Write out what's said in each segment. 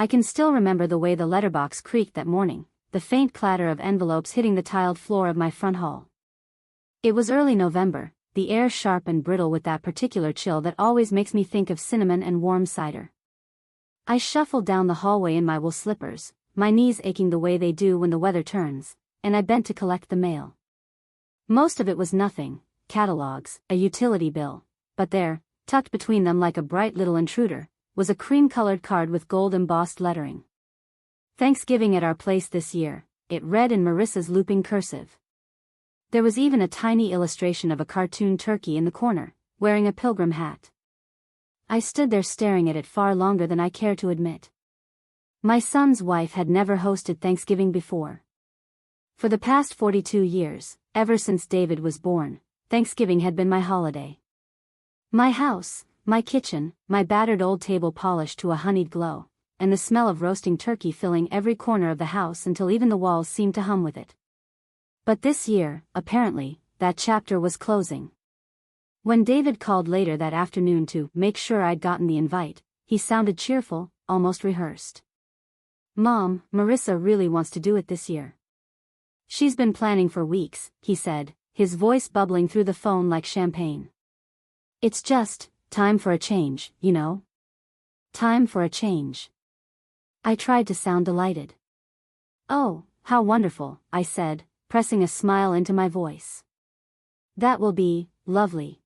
I can still remember the way the letterbox creaked that morning, the faint clatter of envelopes hitting the tiled floor of my front hall. It was early November, the air sharp and brittle with that particular chill that always makes me think of cinnamon and warm cider. I shuffled down the hallway in my wool slippers, my knees aching the way they do when the weather turns, and I bent to collect the mail. Most of it was nothing, catalogs, a utility bill, but there, tucked between them like a bright little intruder, was a cream-colored card with gold-embossed lettering. Thanksgiving at our place this year, it read in Marissa's looping cursive. There was even a tiny illustration of a cartoon turkey in the corner, wearing a pilgrim hat. I stood there staring at it far longer than I care to admit. My son's wife had never hosted Thanksgiving before. For the past 42 years, ever since David was born, Thanksgiving had been my holiday. My house, my kitchen, my battered old table polished to a honeyed glow, and the smell of roasting turkey filling every corner of the house until even the walls seemed to hum with it. But this year, apparently, that chapter was closing. When David called later that afternoon to make sure I'd gotten the invite, he sounded cheerful, almost rehearsed. "Mom, Marissa really wants to do it this year. She's been planning for weeks," he said, his voice bubbling through the phone like champagne. "It's just time for a change, you know? Time for a change." I tried to sound delighted. "Oh, how wonderful," I said, pressing a smile into my voice. "That will be lovely."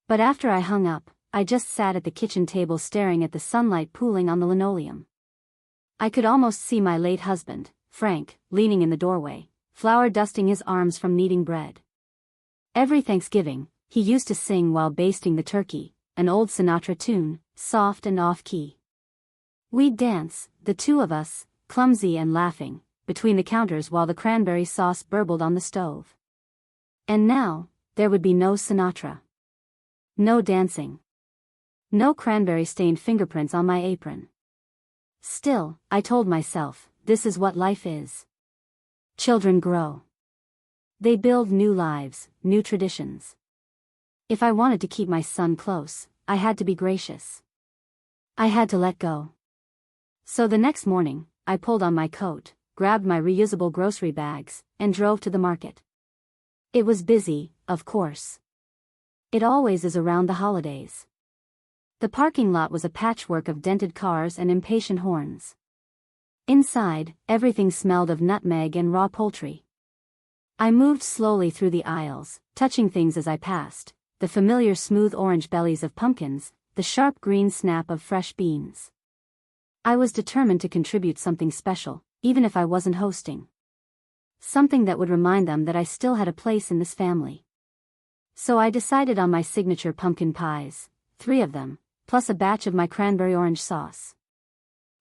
But after I hung up, I just sat at the kitchen table staring at the sunlight pooling on the linoleum. I could almost see my late husband, Frank, leaning in the doorway, flour dusting his arms from kneading bread. Every Thanksgiving, he used to sing while basting the turkey, an old Sinatra tune, soft and off-key. We'd dance, the two of us, clumsy and laughing, between the counters while the cranberry sauce burbled on the stove. And now, there would be no Sinatra. No dancing. No cranberry-stained fingerprints on my apron. Still, I told myself, this is what life is. Children grow. They build new lives, new traditions. If I wanted to keep my son close, I had to be gracious. I had to let go. So the next morning, I pulled on my coat, grabbed my reusable grocery bags, and drove to the market. It was busy, of course. It always is around the holidays. The parking lot was a patchwork of dented cars and impatient horns. Inside, everything smelled of nutmeg and raw poultry. I moved slowly through the aisles, touching things as I passed, the familiar smooth orange bellies of pumpkins, the sharp green snap of fresh beans. I was determined to contribute something special, even if I wasn't hosting. Something that would remind them that I still had a place in this family. So I decided on my signature pumpkin pies, 3 of them, plus a batch of my cranberry orange sauce.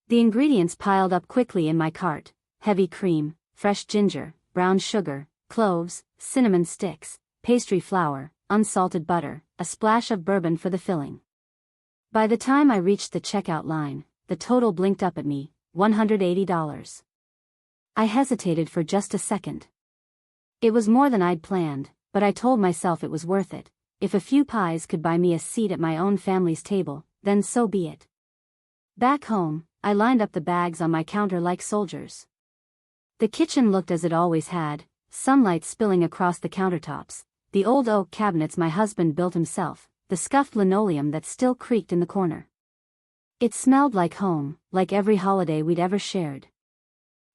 The ingredients piled up quickly in my cart: heavy cream, fresh ginger, brown sugar, cloves, cinnamon sticks, pastry flour, unsalted butter, a splash of bourbon for the filling. By the time I reached the checkout line, the total blinked up at me, $180. I hesitated for just a second. It was more than I'd planned, but I told myself it was worth it. If a few pies could buy me a seat at my own family's table, then so be it. Back home, I lined up the bags on my counter like soldiers. The kitchen looked as it always had, sunlight spilling across the countertops, the old oak cabinets my husband built himself, the scuffed linoleum that still creaked in the corner. It smelled like home, like every holiday we'd ever shared.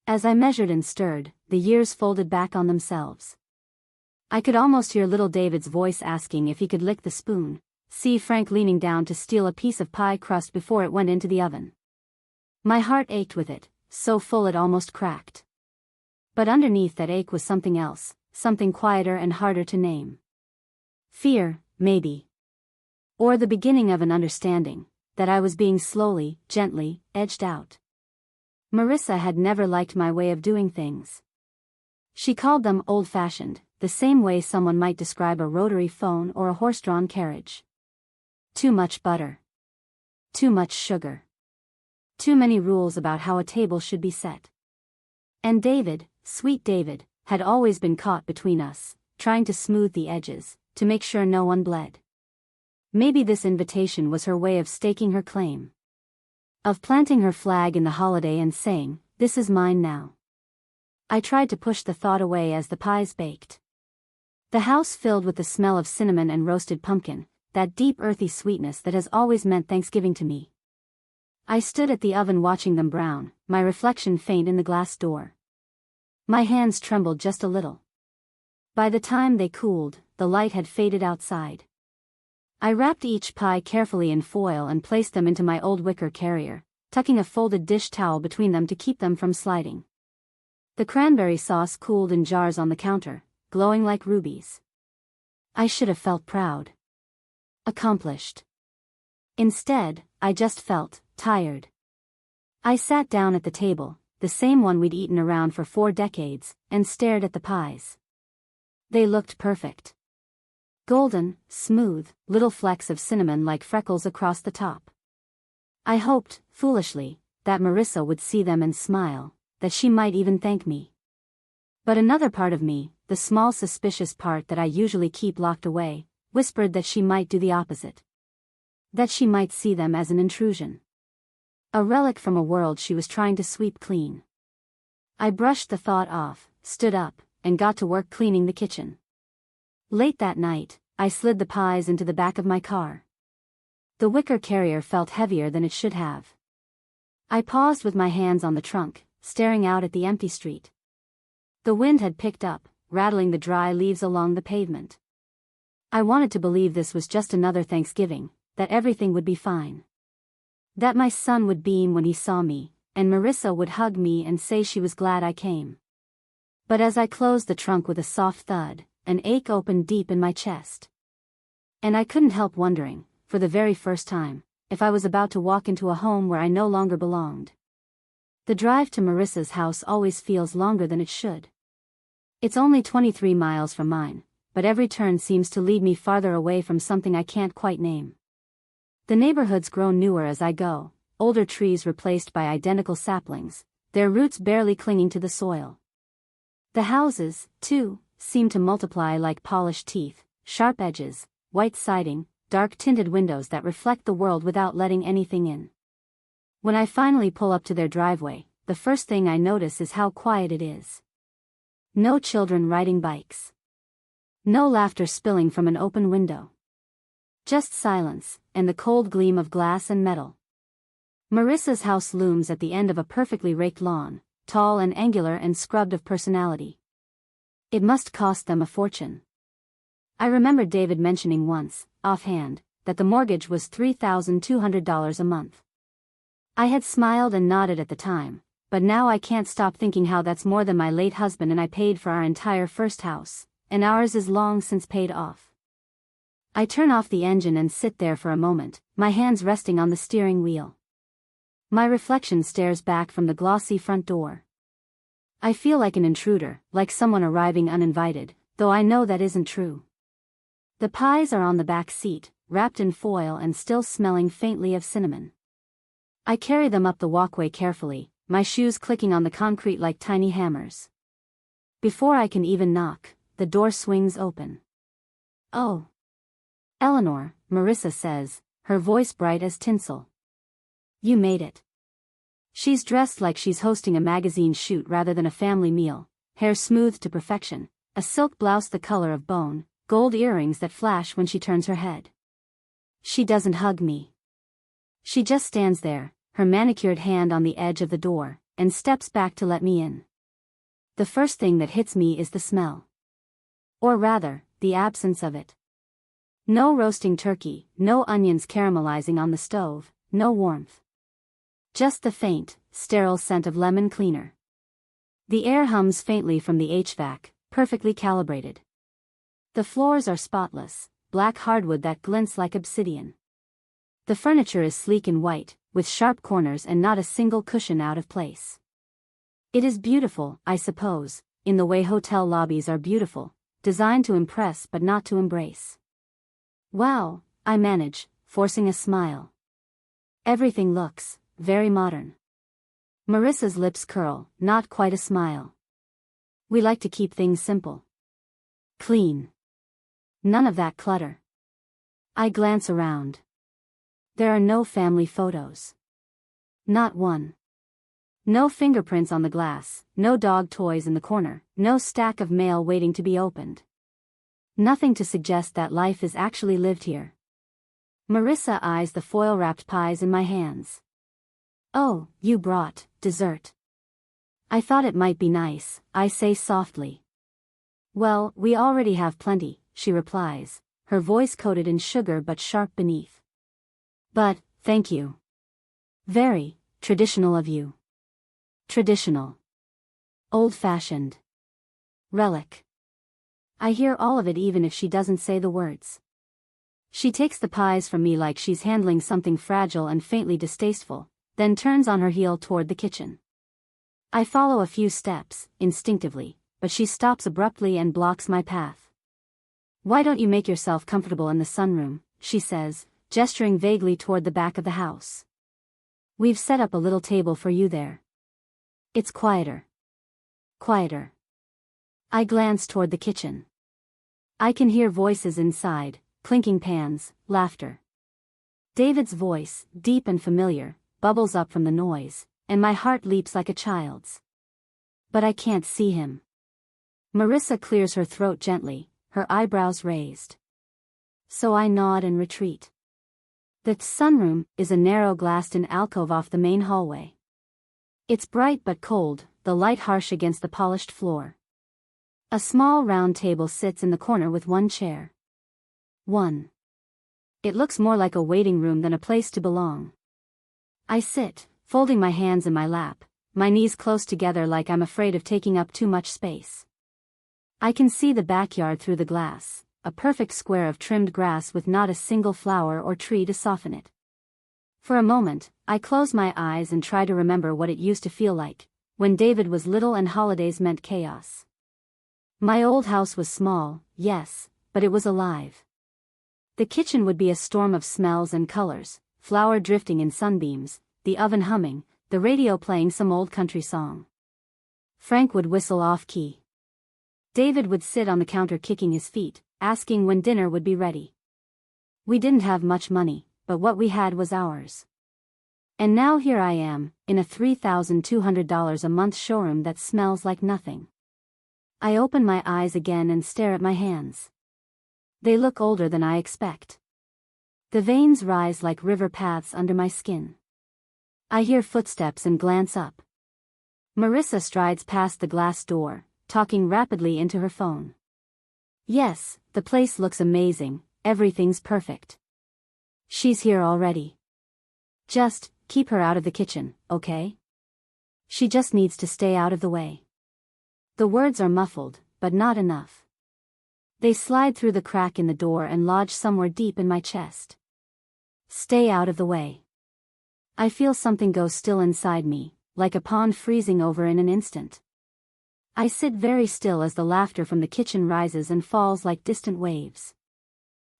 As I measured and stirred, the years folded back on themselves. I could almost hear little David's voice asking if he could lick the spoon, see Frank leaning down to steal a piece of pie crust before it went into the oven. My heart ached with it, so full it almost cracked. But underneath that ache was something else, something quieter and harder to name. Fear, maybe. Or the beginning of an understanding, that I was being slowly, gently, edged out. Marissa had never liked my way of doing things. She called them old-fashioned, the same way someone might describe a rotary phone or a horse-drawn carriage. Too much butter. Too much sugar. Too many rules about how a table should be set. And David, sweet David, had always been caught between us, trying to smooth the edges, to make sure no one bled. Maybe this invitation was her way of staking her claim. Of planting her flag in the holiday and saying, "This is mine now." I tried to push the thought away as the pies baked. The house filled with the smell of cinnamon and roasted pumpkin, that deep earthy sweetness that has always meant Thanksgiving to me. I stood at the oven watching them brown, my reflection faint in the glass door. My hands trembled just a little. By the time they cooled, the light had faded outside. I wrapped each pie carefully in foil and placed them into my old wicker carrier, tucking a folded dish towel between them to keep them from sliding. The cranberry sauce cooled in jars on the counter, glowing like rubies. I should have felt proud. Accomplished. Instead, I just felt tired. I sat down at the table, the same one we'd eaten around for 4 decades, and stared at the pies. They looked perfect. Golden, smooth, little flecks of cinnamon like freckles across the top. I hoped, foolishly, that Marissa would see them and smile, that she might even thank me. But another part of me, the small suspicious part that I usually keep locked away, whispered that she might do the opposite. That she might see them as an intrusion. A relic from a world she was trying to sweep clean. I brushed the thought off, stood up, and got to work cleaning the kitchen. Late that night, I slid the pies into the back of my car. The wicker carrier felt heavier than it should have. I paused with my hands on the trunk, staring out at the empty street. The wind had picked up, rattling the dry leaves along the pavement. I wanted to believe this was just another Thanksgiving, that everything would be fine. That my son would beam when he saw me, and Marissa would hug me and say she was glad I came. But as I closed the trunk with a soft thud, an ache opened deep in my chest. And I couldn't help wondering, for the very first time, if I was about to walk into a home where I no longer belonged. The drive to Marissa's house always feels longer than it should. It's only 23 miles from mine, but every turn seems to lead me farther away from something I can't quite name. The neighborhood's grown newer as I go, older trees replaced by identical saplings, their roots barely clinging to the soil. The houses, too, seem to multiply like polished teeth, sharp edges, white siding, dark-tinted windows that reflect the world without letting anything in. When I finally pull up to their driveway, the first thing I notice is how quiet it is. No children riding bikes. No laughter spilling from an open window. Just silence, and the cold gleam of glass and metal. Marissa's house looms at the end of a perfectly raked lawn, tall and angular and scrubbed of personality. It must cost them a fortune. I remember David mentioning once, offhand, that the mortgage was $3,200 a month. I had smiled and nodded at the time, but now I can't stop thinking how that's more than my late husband and I paid for our entire first house, and ours is long since paid off. I turn off the engine and sit there for a moment, my hands resting on the steering wheel. My reflection stares back from the glossy front door. I feel like an intruder, like someone arriving uninvited, though I know that isn't true. The pies are on the back seat, wrapped in foil and still smelling faintly of cinnamon. I carry them up the walkway carefully, my shoes clicking on the concrete like tiny hammers. Before I can even knock, the door swings open. "Oh. Eleanor," Marissa says, her voice bright as tinsel. "You made it." She's dressed like she's hosting a magazine shoot rather than a family meal, hair smoothed to perfection, a silk blouse the color of bone, gold earrings that flash when she turns her head. She doesn't hug me. She just stands there, her manicured hand on the edge of the door, and steps back to let me in. The first thing that hits me is the smell. Or rather, the absence of it. No roasting turkey, no onions caramelizing on the stove, no warmth. Just the faint, sterile scent of lemon cleaner. The air hums faintly from the HVAC, perfectly calibrated. The floors are spotless, black hardwood that glints like obsidian. The furniture is sleek and white, with sharp corners and not a single cushion out of place. It is beautiful, I suppose, in the way hotel lobbies are beautiful, designed to impress but not to embrace. "Wow," I manage, forcing a smile. Everything looks very modern. Marissa's lips curl, not quite a smile. We like to keep things simple. Clean. None of that clutter. I glance around. There are no family photos. Not one. No fingerprints on the glass, no dog toys in the corner, no stack of mail waiting to be opened. Nothing to suggest that life is actually lived here. Marissa eyes the foil-wrapped pies in my hands. "Oh, you brought dessert. I thought it might be nice," I say softly. "Well, we already have plenty," she replies, her voice coated in sugar but sharp beneath. "But, thank you. Very traditional of you. Traditional. Old-fashioned. Relic." I hear all of it even if she doesn't say the words. She takes the pies from me like she's handling something fragile and faintly distasteful, then turns on her heel toward the kitchen. I follow a few steps, instinctively, but she stops abruptly and blocks my path. "Why don't you make yourself comfortable in the sunroom?" she says, gesturing vaguely toward the back of the house. "We've set up a little table for you there. It's quieter. Quieter." I glance toward the kitchen. I can hear voices inside, clinking pans, laughter. David's voice, deep and familiar, bubbles up from the noise, and my heart leaps like a child's. But I can't see him. Marissa clears her throat gently, her eyebrows raised. So I nod and retreat. The sunroom is a narrow glassed-in alcove off the main hallway. It's bright but cold, the light harsh against the polished floor. A small round table sits in the corner with one chair. One. It looks more like a waiting room than a place to belong. I sit, folding my hands in my lap, my knees close together like I'm afraid of taking up too much space. I can see the backyard through the glass, a perfect square of trimmed grass with not a single flower or tree to soften it. For a moment, I close my eyes and try to remember what it used to feel like, when David was little and holidays meant chaos. My old house was small, yes, but it was alive. The kitchen would be a storm of smells and colors, flour drifting in sunbeams, the oven humming, the radio playing some old country song. Frank would whistle off-key. David would sit on the counter kicking his feet, asking when dinner would be ready. We didn't have much money, but what we had was ours. And now here I am, in a $3,200 a month showroom that smells like nothing. I open my eyes again and stare at my hands. They look older than I expect. The veins rise like river paths under my skin. I hear footsteps and glance up. Marissa strides past the glass door, talking rapidly into her phone. "Yes, the place looks amazing, everything's perfect. She's here already. Just keep her out of the kitchen, okay? She just needs to stay out of the way." The words are muffled, but not enough. They slide through the crack in the door and lodge somewhere deep in my chest. Stay out of the way. I feel something go still inside me, like a pond freezing over in an instant. I sit very still as the laughter from the kitchen rises and falls like distant waves.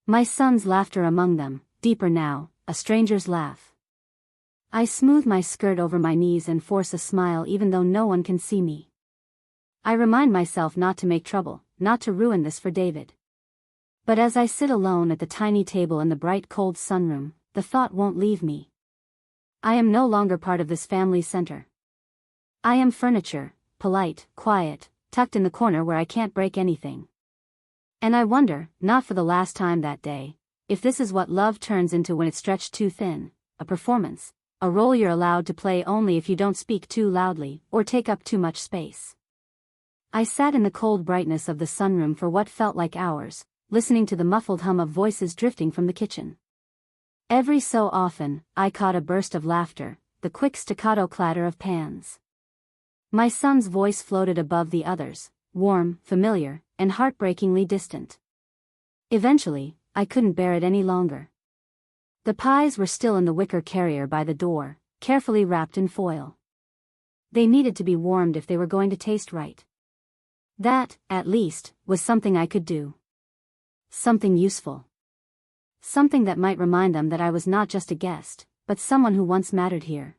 My son's laughter among them, deeper now, a stranger's laugh. I smooth my skirt over my knees and force a smile even though no one can see me. I remind myself not to make trouble, not to ruin this for David. But as I sit alone at the tiny table in the bright cold sunroom, the thought won't leave me. I am no longer part of this family center. I am furniture, polite, quiet, tucked in the corner where I can't break anything. And I wonder, not for the last time that day, if this is what love turns into when it's stretched too thin, a performance, a role you're allowed to play only if you don't speak too loudly or take up too much space. I sat in the cold brightness of the sunroom for what felt like hours, listening to the muffled hum of voices drifting from the kitchen. Every so often, I caught a burst of laughter, the quick staccato clatter of pans. My son's voice floated above the others, warm, familiar, and heartbreakingly distant. Eventually, I couldn't bear it any longer. The pies were still in the wicker carrier by the door, carefully wrapped in foil. They needed to be warmed if they were going to taste right. That, at least, was something I could do. Something useful. Something that might remind them that I was not just a guest, but someone who once mattered here.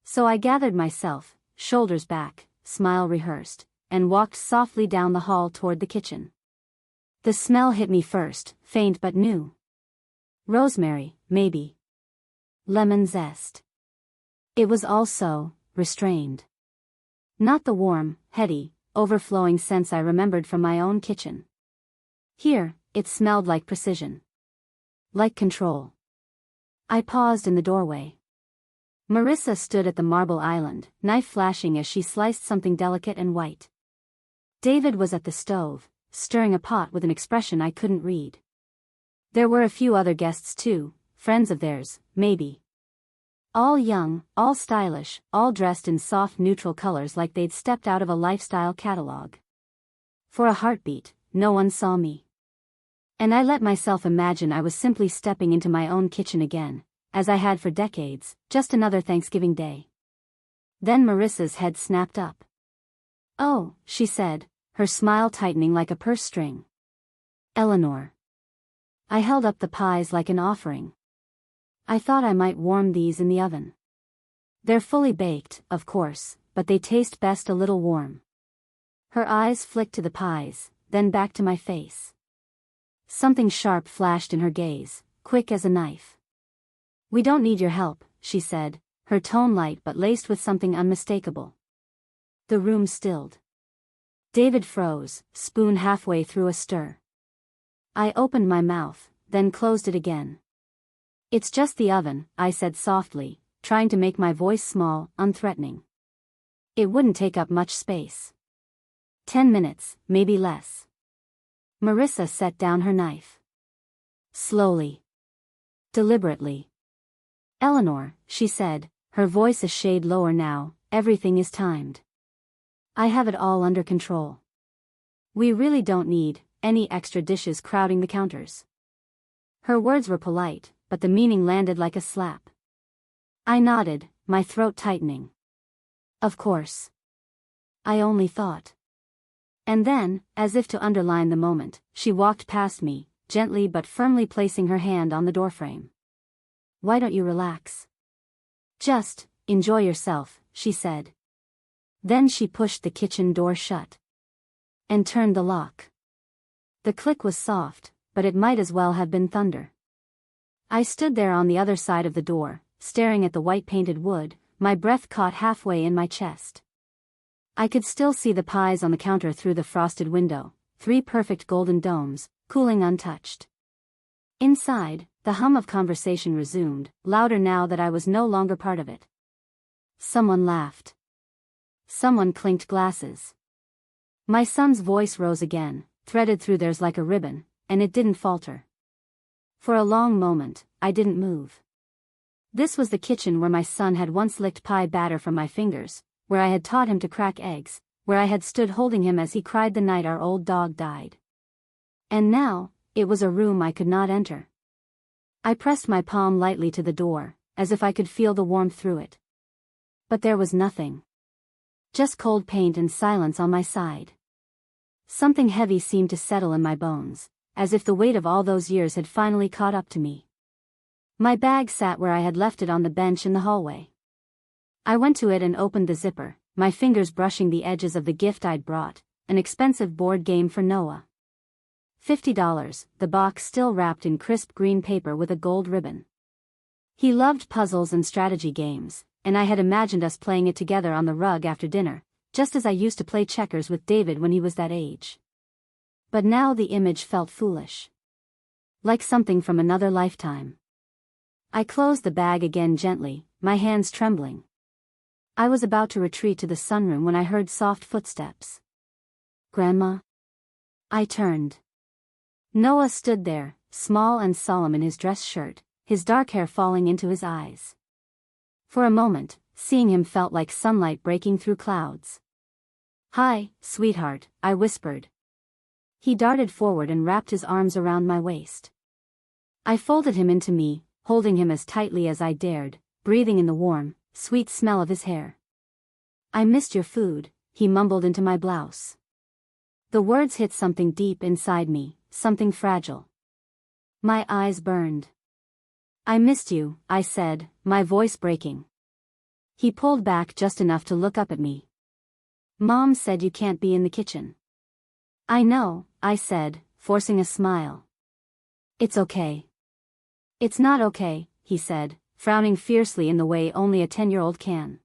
So I gathered myself, shoulders back, smile rehearsed, and walked softly down the hall toward the kitchen. The smell hit me first, faint but new. Rosemary, maybe. Lemon zest. It was all so restrained. Not the warm, heady, overflowing scents I remembered from my own kitchen. Here, it smelled like precision. Like control. I paused in the doorway. Marissa stood at the marble island, knife flashing as she sliced something delicate and white. David was at the stove, stirring a pot with an expression I couldn't read. There were a few other guests too, friends of theirs, maybe. All young, all stylish, all dressed in soft neutral colors like they'd stepped out of a lifestyle catalog. For a heartbeat, no one saw me. And I let myself imagine I was simply stepping into my own kitchen again, as I had for decades, just another Thanksgiving Day. Then Marissa's head snapped up. "Oh," she said, her smile tightening like a purse string. "Eleanor." I held up the pies like an offering. "I thought I might warm these in the oven. They're fully baked, of course, but they taste best a little warm." Her eyes flicked to the pies, then back to my face. Something sharp flashed in her gaze, quick as a knife. "We don't need your help," she said, her tone light but laced with something unmistakable. The room stilled. David froze, spoon halfway through a stir. I opened my mouth, then closed it again. "It's just the oven," I said softly, trying to make my voice small, unthreatening. "It wouldn't take up much space. 10 minutes, maybe less." Marissa set down her knife. Slowly. Deliberately. "Eleanor," she said, her voice a shade lower now, "everything is timed. I have it all under control. We really don't need any extra dishes crowding the counters." Her words were polite, but the meaning landed like a slap. I nodded, my throat tightening. "Of course. I only thought." And then, as if to underline the moment, she walked past me, gently but firmly placing her hand on the doorframe. "Why don't you relax? Just enjoy yourself," she said. Then she pushed the kitchen door shut. And turned the lock. The click was soft, but it might as well have been thunder. I stood there on the other side of the door, staring at the white-painted wood, my breath caught halfway in my chest. I could still see the pies on the counter through the frosted window, 3 perfect golden domes, cooling untouched. Inside, the hum of conversation resumed, louder now that I was no longer part of it. Someone laughed. Someone clinked glasses. My son's voice rose again, threaded through theirs like a ribbon, and it didn't falter. For a long moment, I didn't move. This was the kitchen where my son had once licked pie batter from my fingers, where I had taught him to crack eggs, where I had stood holding him as he cried the night our old dog died. And now, it was a room I could not enter. I pressed my palm lightly to the door, as if I could feel the warmth through it. But there was nothing. Just cold paint and silence on my side. Something heavy seemed to settle in my bones, as if the weight of all those years had finally caught up to me. My bag sat where I had left it on the bench in the hallway. I went to it and opened the zipper, my fingers brushing the edges of the gift I'd brought, an expensive board game for Noah. $50, the box still wrapped in crisp green paper with a gold ribbon. He loved puzzles and strategy games, and I had imagined us playing it together on the rug after dinner, just as I used to play checkers with David when he was that age. But now the image felt foolish. Like something from another lifetime. I closed the bag again gently, my hands trembling. I was about to retreat to the sunroom when I heard soft footsteps. "Grandma?" I turned. Noah stood there, small and solemn in his dress shirt, his dark hair falling into his eyes. For a moment, seeing him felt like sunlight breaking through clouds. "Hi, sweetheart," I whispered. He darted forward and wrapped his arms around my waist. I folded him into me, holding him as tightly as I dared, breathing in the warm, sweet smell of his hair. "I missed your food," he mumbled into my blouse. The words hit something deep inside me, something fragile. My eyes burned. "I missed you," I said, my voice breaking. He pulled back just enough to look up at me. "Mom said you can't be in the kitchen." "I know," I said, forcing a smile. "It's okay." "It's not okay," he said, frowning fiercely in the way only a 10-year-old can.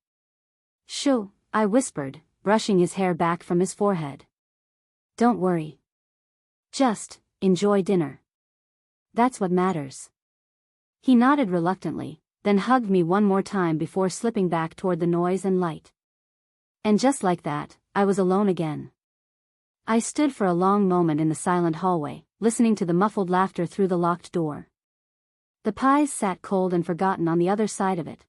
"Shoo," I whispered, brushing his hair back from his forehead. "Don't worry. Just enjoy dinner. That's what matters." He nodded reluctantly, then hugged me one more time before slipping back toward the noise and light. And just like that, I was alone again. I stood for a long moment in the silent hallway, listening to the muffled laughter through the locked door. The pies sat cold and forgotten on the other side of it.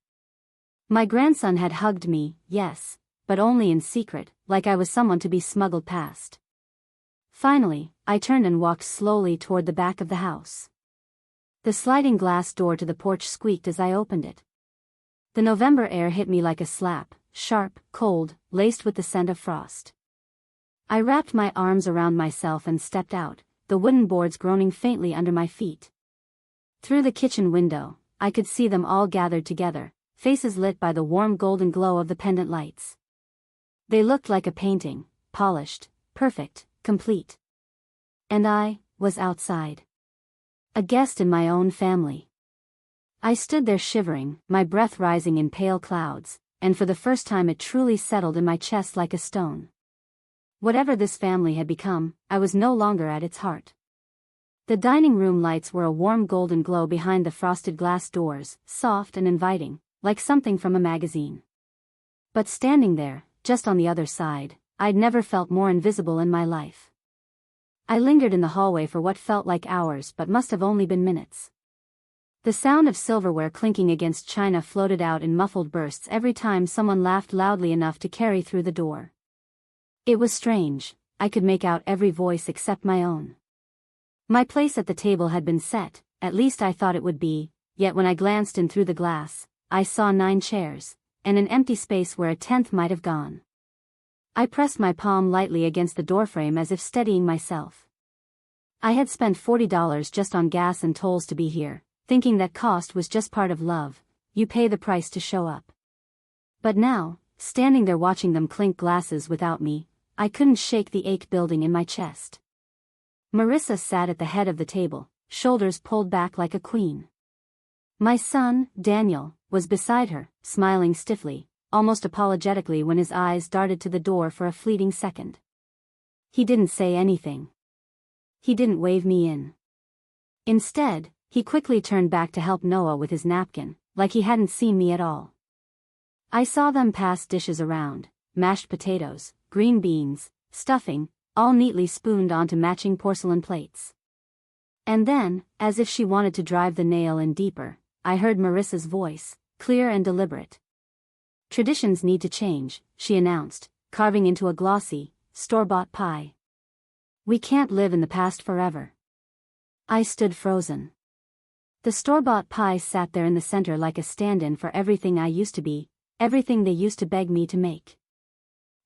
My grandson had hugged me, yes, but only in secret, like I was someone to be smuggled past. Finally, I turned and walked slowly toward the back of the house. The sliding glass door to the porch squeaked as I opened it. The November air hit me like a slap, sharp, cold, laced with the scent of frost. I wrapped my arms around myself and stepped out, the wooden boards groaning faintly under my feet. Through the kitchen window, I could see them all gathered together, faces lit by the warm golden glow of the pendant lights. They looked like a painting, polished, perfect, complete. And I was outside. A guest in my own family. I stood there shivering, my breath rising in pale clouds, and for the first time it truly settled in my chest like a stone. Whatever this family had become, I was no longer at its heart. The dining room lights were a warm golden glow behind the frosted glass doors, soft and inviting, like something from a magazine. But standing there, just on the other side, I'd never felt more invisible in my life. I lingered in the hallway for what felt like hours but must have only been minutes. The sound of silverware clinking against china floated out in muffled bursts every time someone laughed loudly enough to carry through the door. It was strange, I could make out every voice except my own. My place at the table had been set, at least I thought it would be, yet when I glanced in through the glass, I saw 9 chairs, and an empty space where a 10th might have gone. I pressed my palm lightly against the doorframe as if steadying myself. I had spent $40 just on gas and tolls to be here, thinking that cost was just part of love, you pay the price to show up. But now, standing there watching them clink glasses without me, I couldn't shake the ache building in my chest. Marissa sat at the head of the table, shoulders pulled back like a queen. My son, Daniel, was beside her, smiling stiffly, almost apologetically when his eyes darted to the door for a fleeting second. He didn't say anything. He didn't wave me in. Instead, he quickly turned back to help Noah with his napkin, like he hadn't seen me at all. I saw them pass dishes around, mashed potatoes, green beans, stuffing, all neatly spooned onto matching porcelain plates. And then, as if she wanted to drive the nail in deeper, I heard Marissa's voice, clear and deliberate. "Traditions need to change," she announced, carving into a glossy, store-bought pie. "We can't live in the past forever." I stood frozen. The store-bought pie sat there in the center like a stand-in for everything I used to be, everything they used to beg me to make.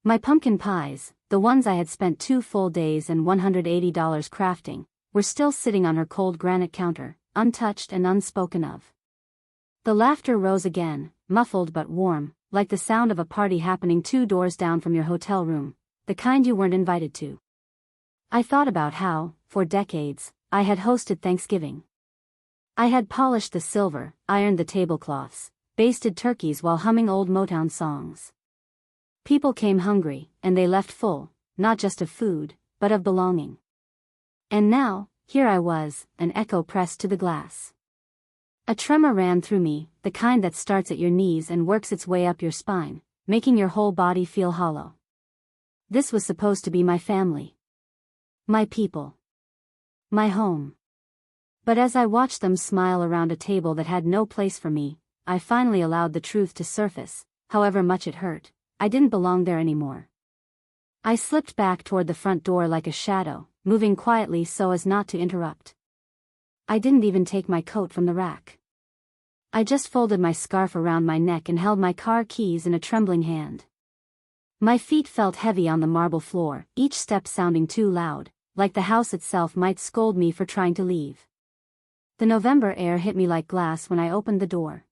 My pumpkin pies, the ones I had spent 2 full days and $180 crafting, were still sitting on her cold granite counter, untouched and unspoken of. The laughter rose again, muffled but warm, like the sound of a party happening 2 doors down from your hotel room, the kind you weren't invited to. I thought about how, for decades, I had hosted Thanksgiving. I had polished the silver, ironed the tablecloths, basted turkeys while humming old Motown songs. People came hungry, and they left full, not just of food, but of belonging. And now, here I was, an echo pressed to the glass. A tremor ran through me, the kind that starts at your knees and works its way up your spine, making your whole body feel hollow. This was supposed to be my family. My people. My home. But as I watched them smile around a table that had no place for me, I finally allowed the truth to surface, however much it hurt. I didn't belong there anymore. I slipped back toward the front door like a shadow, moving quietly so as not to interrupt. I didn't even take my coat from the rack. I just folded my scarf around my neck and held my car keys in a trembling hand. My feet felt heavy on the marble floor, each step sounding too loud, like the house itself might scold me for trying to leave. The November air hit me like glass when I opened the door.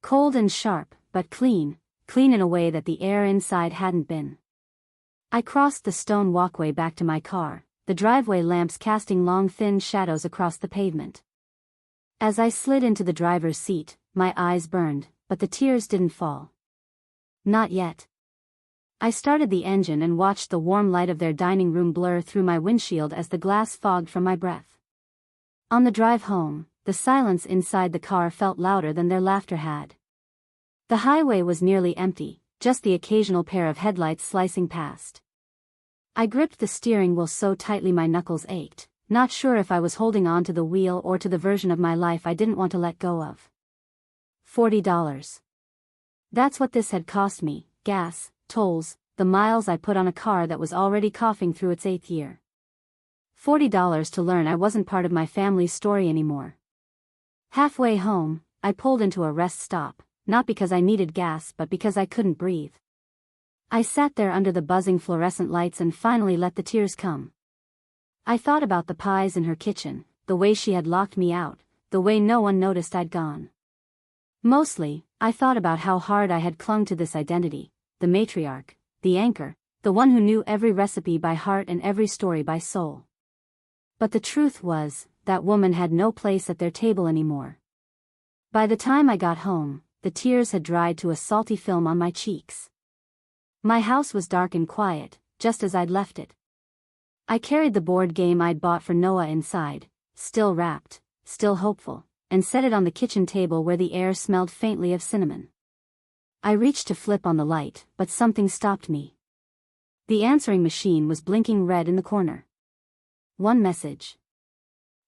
Cold and sharp, but clean in a way that the air inside hadn't been. I crossed the stone walkway back to my car, the driveway lamps casting long thin shadows across the pavement. As I slid into the driver's seat, my eyes burned, but the tears didn't fall. Not yet. I started the engine and watched the warm light of their dining room blur through my windshield as the glass fogged from my breath. On the drive home, the silence inside the car felt louder than their laughter had. The highway was nearly empty, just the occasional pair of headlights slicing past. I gripped the steering wheel so tightly my knuckles ached, not sure if I was holding on to the wheel or to the version of my life I didn't want to let go of. $40. That's what this had cost me: gas, tolls, the miles I put on a car that was already coughing through its 8th year. $40 to learn I wasn't part of my family's story anymore. Halfway home, I pulled into a rest stop, not because I needed gas but because I couldn't breathe. I sat there under the buzzing fluorescent lights and finally let the tears come. I thought about the pies in her kitchen, the way she had locked me out, the way no one noticed I'd gone. Mostly, I thought about how hard I had clung to this identity, the matriarch, the anchor, the one who knew every recipe by heart and every story by soul. But the truth was, that woman had no place at their table anymore. By the time I got home, the tears had dried to a salty film on my cheeks. My house was dark and quiet, just as I'd left it. I carried the board game I'd bought for Noah inside, still wrapped, still hopeful, and set it on the kitchen table where the air smelled faintly of cinnamon. I reached to flip on the light, but something stopped me. The answering machine was blinking red in the corner. One message.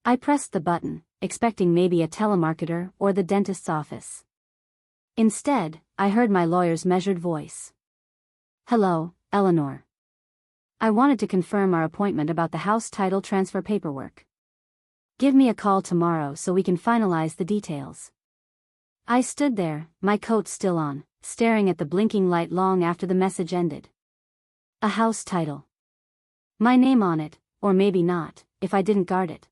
I pressed the button, expecting maybe a telemarketer or the dentist's office. Instead, I heard my lawyer's measured voice. "Hello, Eleanor. I wanted to confirm our appointment about the house title transfer paperwork. Give me a call tomorrow so we can finalize the details." I stood there, my coat still on, staring at the blinking light long after the message ended. A house title. My name on it, or maybe not, if I didn't guard it.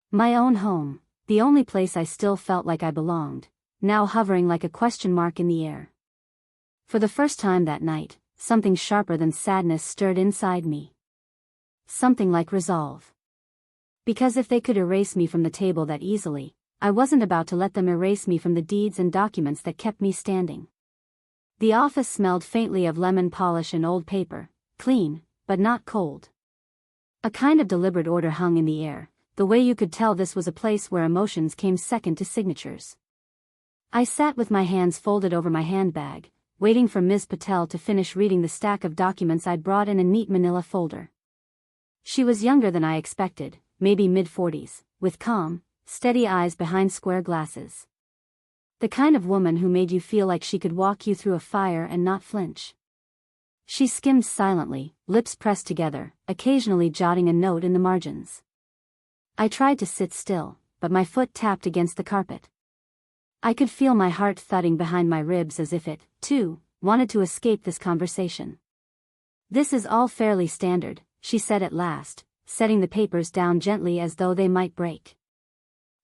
My own home, the only place I still felt like I belonged, now hovering like a question mark in the air. For the first time that night, something sharper than sadness stirred inside me. Something like resolve. Because if they could erase me from the table that easily, I wasn't about to let them erase me from the deeds and documents that kept me standing. The office smelled faintly of lemon polish and old paper, clean, but not cold. A kind of deliberate order hung in the air, the way you could tell this was a place where emotions came second to signatures. I sat with my hands folded over my handbag, waiting for Ms. Patel to finish reading the stack of documents I'd brought in a neat manila folder. She was younger than I expected, maybe mid-40s, with calm, steady eyes behind square glasses. The kind of woman who made you feel like she could walk you through a fire and not flinch. She skimmed silently, lips pressed together, occasionally jotting a note in the margins. I tried to sit still, but my foot tapped against the carpet. I could feel my heart thudding behind my ribs as if it, too, wanted to escape this conversation. "This is all fairly standard," she said at last, setting the papers down gently as though they might break.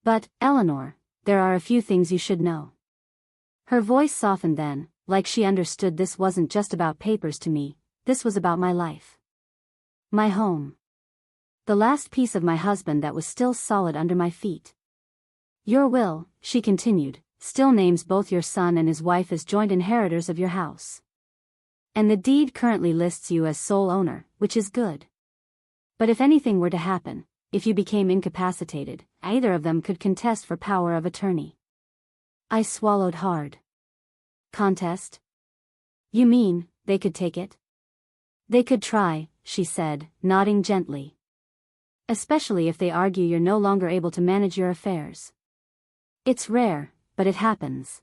"But, Eleanor, there are a few things you should know." Her voice softened then, like she understood this wasn't just about papers to me, this was about my life. My home. The last piece of my husband that was still solid under my feet. "Your will," she continued, "still names both your son and his wife as joint inheritors of your house. And the deed currently lists you as sole owner, which is good. But if anything were to happen, if you became incapacitated, either of them could contest for power of attorney." I swallowed hard. "Contest? You mean, they could take it?" "They could try," she said, nodding gently. "Especially if they argue you're no longer able to manage your affairs. It's rare, but it happens.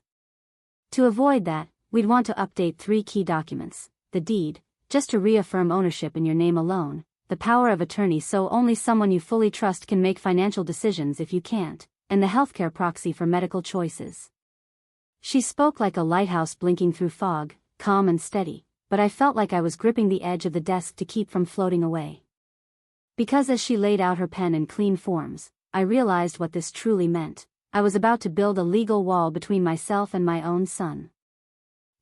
To avoid that, we'd want to update 3 key documents: the deed, just to reaffirm ownership in your name alone, the power of attorney so only someone you fully trust can make financial decisions if you can't, and the healthcare proxy for medical choices." She spoke like a lighthouse blinking through fog, calm and steady, but I felt like I was gripping the edge of the desk to keep from floating away. Because as she laid out her pen in clean forms, I realized what this truly meant. I was about to build a legal wall between myself and my own son.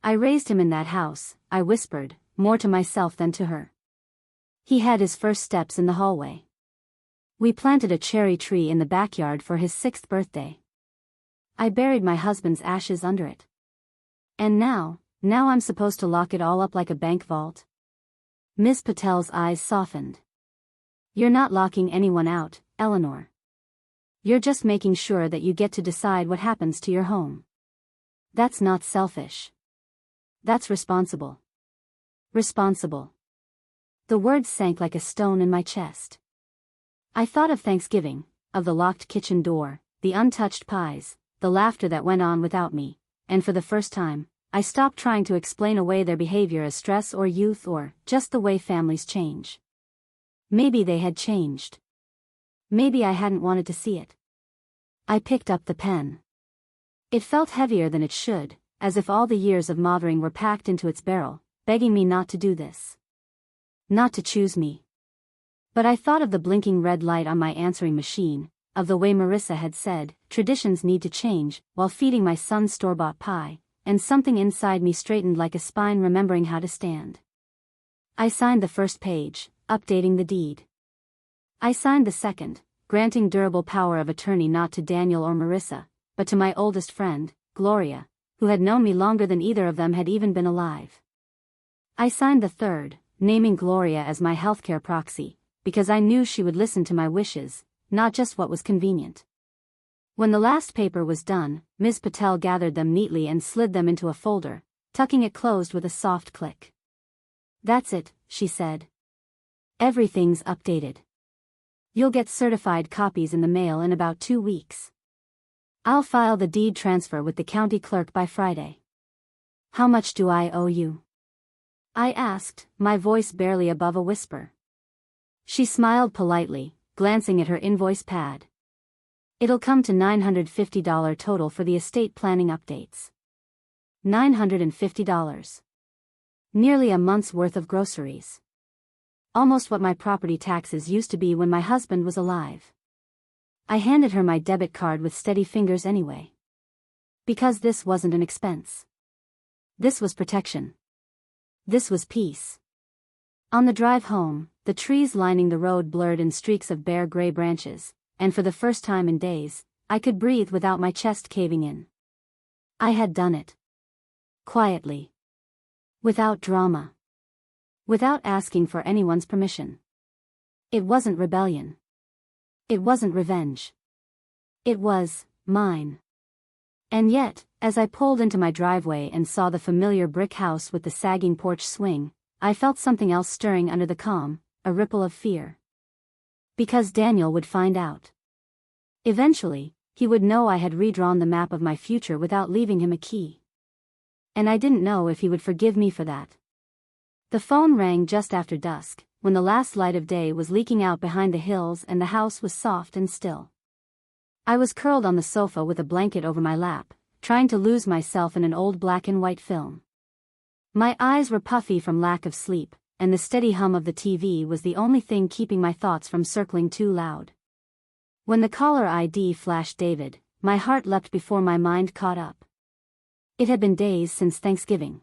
"I raised him in that house," I whispered, more to myself than to her. "He had his first steps in the hallway. We planted a cherry tree in the backyard for his 6th birthday. I buried my husband's ashes under it. And now I'm supposed to lock it all up like a bank vault? Ms. Patel's eyes softened. You're not locking anyone out, Eleanor. You're just making sure that you get to decide what happens to your home. That's not selfish. That's responsible. Responsible. The words sank like a stone in my chest. I thought of Thanksgiving, of the locked kitchen door, the untouched pies, the laughter that went on without me, and for the first time, I stopped trying to explain away their behavior as stress or youth or just the way families change. Maybe they had changed. Maybe I hadn't wanted to see it. I picked up the pen. It felt heavier than it should, as if all the years of mothering were packed into its barrel, begging me not to do this. Not to choose me. But I thought of the blinking red light on my answering machine, of the way Marissa had said, traditions need to change, while feeding my son store-bought pie, and something inside me straightened like a spine remembering how to stand. I signed the first page, updating the deed. I signed the second, granting durable power of attorney not to Daniel or Marissa, but to my oldest friend, Gloria, who had known me longer than either of them had even been alive. I signed the third, naming Gloria as my healthcare proxy, because I knew she would listen to my wishes, not just what was convenient. When the last paper was done, Ms. Patel gathered them neatly and slid them into a folder, tucking it closed with a soft click. That's it, she said. Everything's updated. You'll get certified copies in the mail in about 2 weeks. I'll file the deed transfer with the county clerk by Friday. How much do I owe you? I asked, my voice barely above a whisper. She smiled politely, glancing at her invoice pad. It'll come to $950 total for the estate planning updates. $950. Nearly a month's worth of groceries. Almost what my property taxes used to be when my husband was alive. I handed her my debit card with steady fingers anyway. Because this wasn't an expense. This was protection. This was peace. On the drive home, the trees lining the road blurred in streaks of bare gray branches, and for the first time in days, I could breathe without my chest caving in. I had done it. Quietly. Without drama. Without asking for anyone's permission. It wasn't rebellion. It wasn't revenge. It was mine. And yet, as I pulled into my driveway and saw the familiar brick house with the sagging porch swing, I felt something else stirring under the calm, a ripple of fear. Because Daniel would find out. Eventually, he would know I had redrawn the map of my future without leaving him a key. And I didn't know if he would forgive me for that. The phone rang just after dusk, when the last light of day was leaking out behind the hills and the house was soft and still. I was curled on the sofa with a blanket over my lap, trying to lose myself in an old black and white film. My eyes were puffy from lack of sleep, and the steady hum of the TV was the only thing keeping my thoughts from circling too loud. When the caller ID flashed David, my heart leapt before my mind caught up. It had been days since Thanksgiving.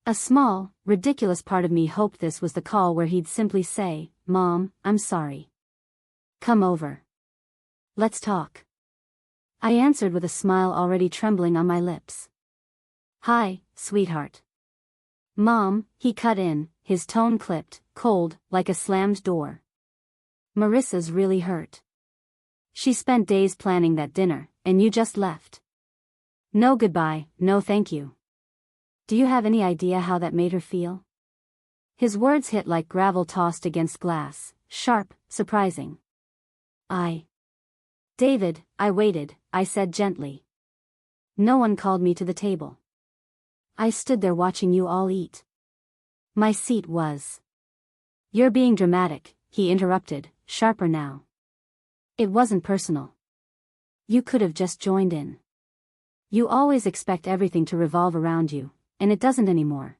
A small, ridiculous part of me hoped this was the call where he'd simply say, "Mom, I'm sorry. Come over. Let's talk." I answered with a smile already trembling on my lips. "Hi, sweetheart." "Mom," he cut in, his tone clipped, cold, like a slammed door. "Marissa's really hurt. She spent days planning that dinner, and you just left. No goodbye, no thank you. Do you have any idea how that made her feel?" His words hit like gravel tossed against glass, sharp, surprising. David, I waited," I said gently. "No one called me to the table. I stood there watching you all eat. My seat was." "You're being dramatic," he interrupted, sharper now. "It wasn't personal. You could have just joined in. You always expect everything to revolve around you, and it doesn't anymore."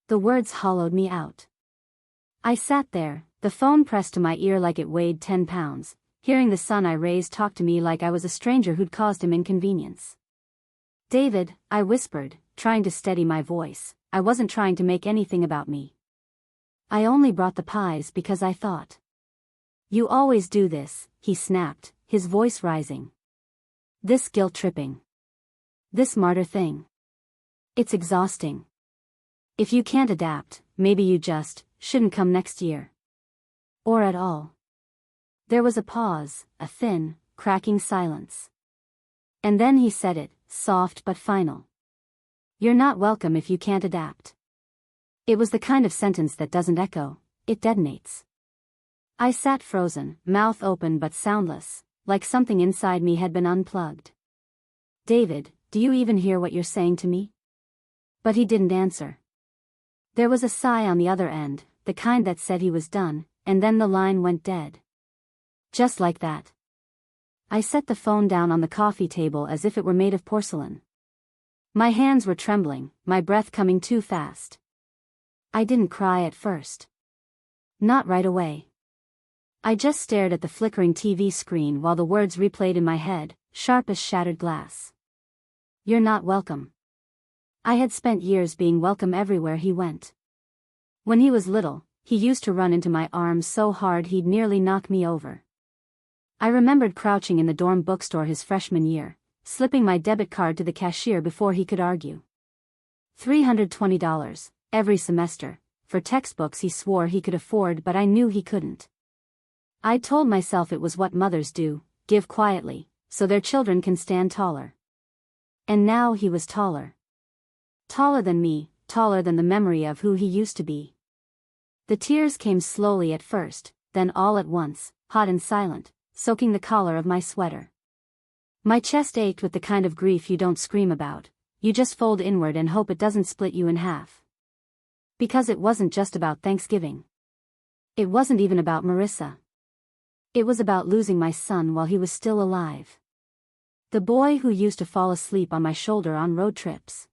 The words hollowed me out. I sat there, the phone pressed to my ear like it weighed 10 pounds, hearing the son I raised talk to me like I was a stranger who'd caused him inconvenience. "David," I whispered, trying to steady my voice, "I wasn't trying to make anything about me. I only brought the pies because I thought." "You always do this," he snapped, his voice rising. This guilt-tripping. This martyr thing. It's exhausting. If you can't adapt, maybe you just shouldn't come next year. Or at all. There was a pause, a thin, cracking silence. And then he said it, soft but final. You're not welcome if you can't adapt. It was the kind of sentence that doesn't echo, it detonates. I sat frozen, mouth open but soundless, like something inside me had been unplugged. David, do you even hear what you're saying to me? But he didn't answer. There was a sigh on the other end, the kind that said he was done, and then the line went dead. Just like that. I set the phone down on the coffee table as if it were made of porcelain. My hands were trembling, my breath coming too fast. I didn't cry at first. Not right away. I just stared at the flickering TV screen while the words replayed in my head, sharp as shattered glass. You're not welcome. I had spent years being welcome everywhere he went. When he was little, he used to run into my arms so hard he'd nearly knock me over. I remembered crouching in the dorm bookstore his freshman year, slipping my debit card to the cashier before he could argue. $320, every semester, for textbooks he swore he could afford but I knew he couldn't. I'd told myself it was what mothers do, give quietly, so their children can stand taller. And now he was taller. Taller than me, taller than the memory of who he used to be. The tears came slowly at first, then all at once, hot and silent, soaking the collar of my sweater. My chest ached with the kind of grief you don't scream about, you just fold inward and hope it doesn't split you in half. Because it wasn't just about Thanksgiving. It wasn't even about Marissa. It was about losing my son while he was still alive. The boy who used to fall asleep on my shoulder on road trips.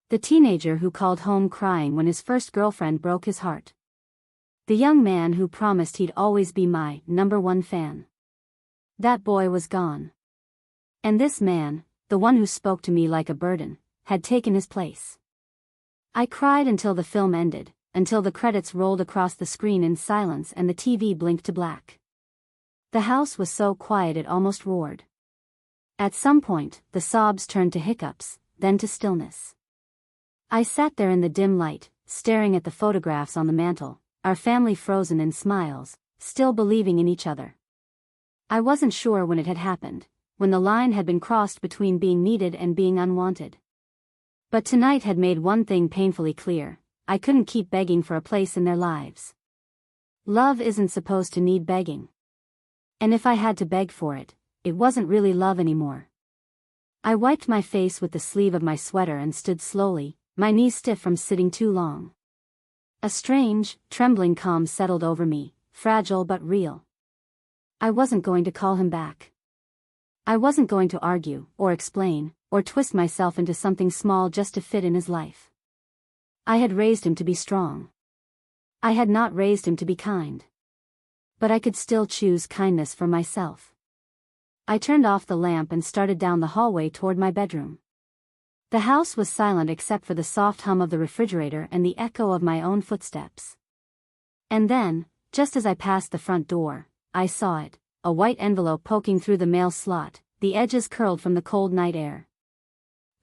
The teenager who called home crying when his first girlfriend broke his heart. The young man who promised he'd always be my #1 fan. That boy was gone. And this man, the one who spoke to me like a burden, had taken his place. I cried until the film ended, until the credits rolled across the screen in silence and the TV blinked to black. The house was so quiet it almost roared. At some point, the sobs turned to hiccups, then to stillness. I sat there in the dim light, staring at the photographs on the mantel, our family frozen in smiles, still believing in each other. I wasn't sure when it had happened, when the line had been crossed between being needed and being unwanted. But tonight had made one thing painfully clear, I couldn't keep begging for a place in their lives. Love isn't supposed to need begging. And if I had to beg for it, it wasn't really love anymore. I wiped my face with the sleeve of my sweater and stood slowly, my knees stiff from sitting too long. A strange, trembling calm settled over me, fragile but real. I wasn't going to call him back. I wasn't going to argue, or explain, or twist myself into something small just to fit in his life. I had raised him to be strong. I had not raised him to be kind. But I could still choose kindness for myself. I turned off the lamp and started down the hallway toward my bedroom. The house was silent except for the soft hum of the refrigerator and the echo of my own footsteps. And then, just as I passed the front door, I saw it, a white envelope poking through the mail slot, the edges curled from the cold night air.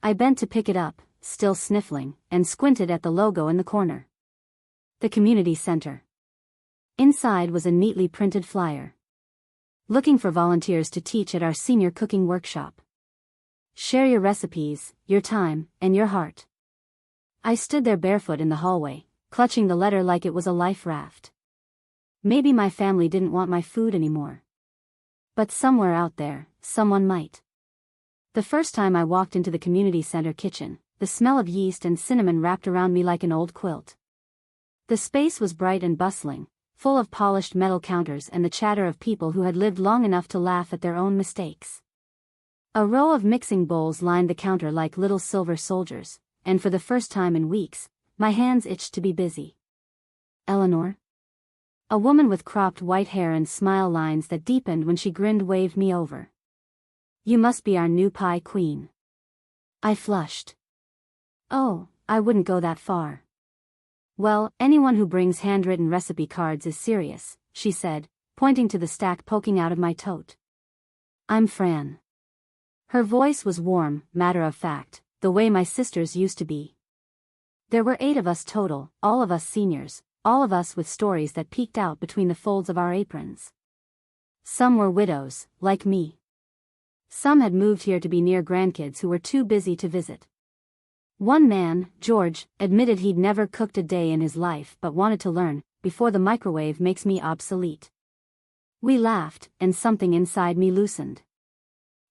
I bent to pick it up, still sniffling, and squinted at the logo in the corner. The community center. Inside was a neatly printed flyer. Looking for volunteers to teach at our senior cooking workshop. Share your recipes, your time, and your heart. I stood there barefoot in the hallway, clutching the letter like it was a life raft. Maybe my family didn't want my food anymore. But somewhere out there, someone might. The first time I walked into the community center kitchen, the smell of yeast and cinnamon wrapped around me like an old quilt. The space was bright and bustling, full of polished metal counters and the chatter of people who had lived long enough to laugh at their own mistakes. A row of mixing bowls lined the counter like little silver soldiers, and for the first time in weeks, my hands itched to be busy. Eleanor? A woman with cropped white hair and smile lines that deepened when she grinned waved me over. You must be our new pie queen. I flushed. Oh, I wouldn't go that far. Well, anyone who brings handwritten recipe cards is serious, she said, pointing to the stack poking out of my tote. I'm Fran. Her voice was warm, matter-of-fact, the way my sister's used to be. There were 8 of us total, all of us seniors, all of us with stories that peeked out between the folds of our aprons. Some were widows, like me. Some had moved here to be near grandkids who were too busy to visit. One man, George, admitted he'd never cooked a day in his life but wanted to learn, before the microwave makes me obsolete. We laughed, and something inside me loosened.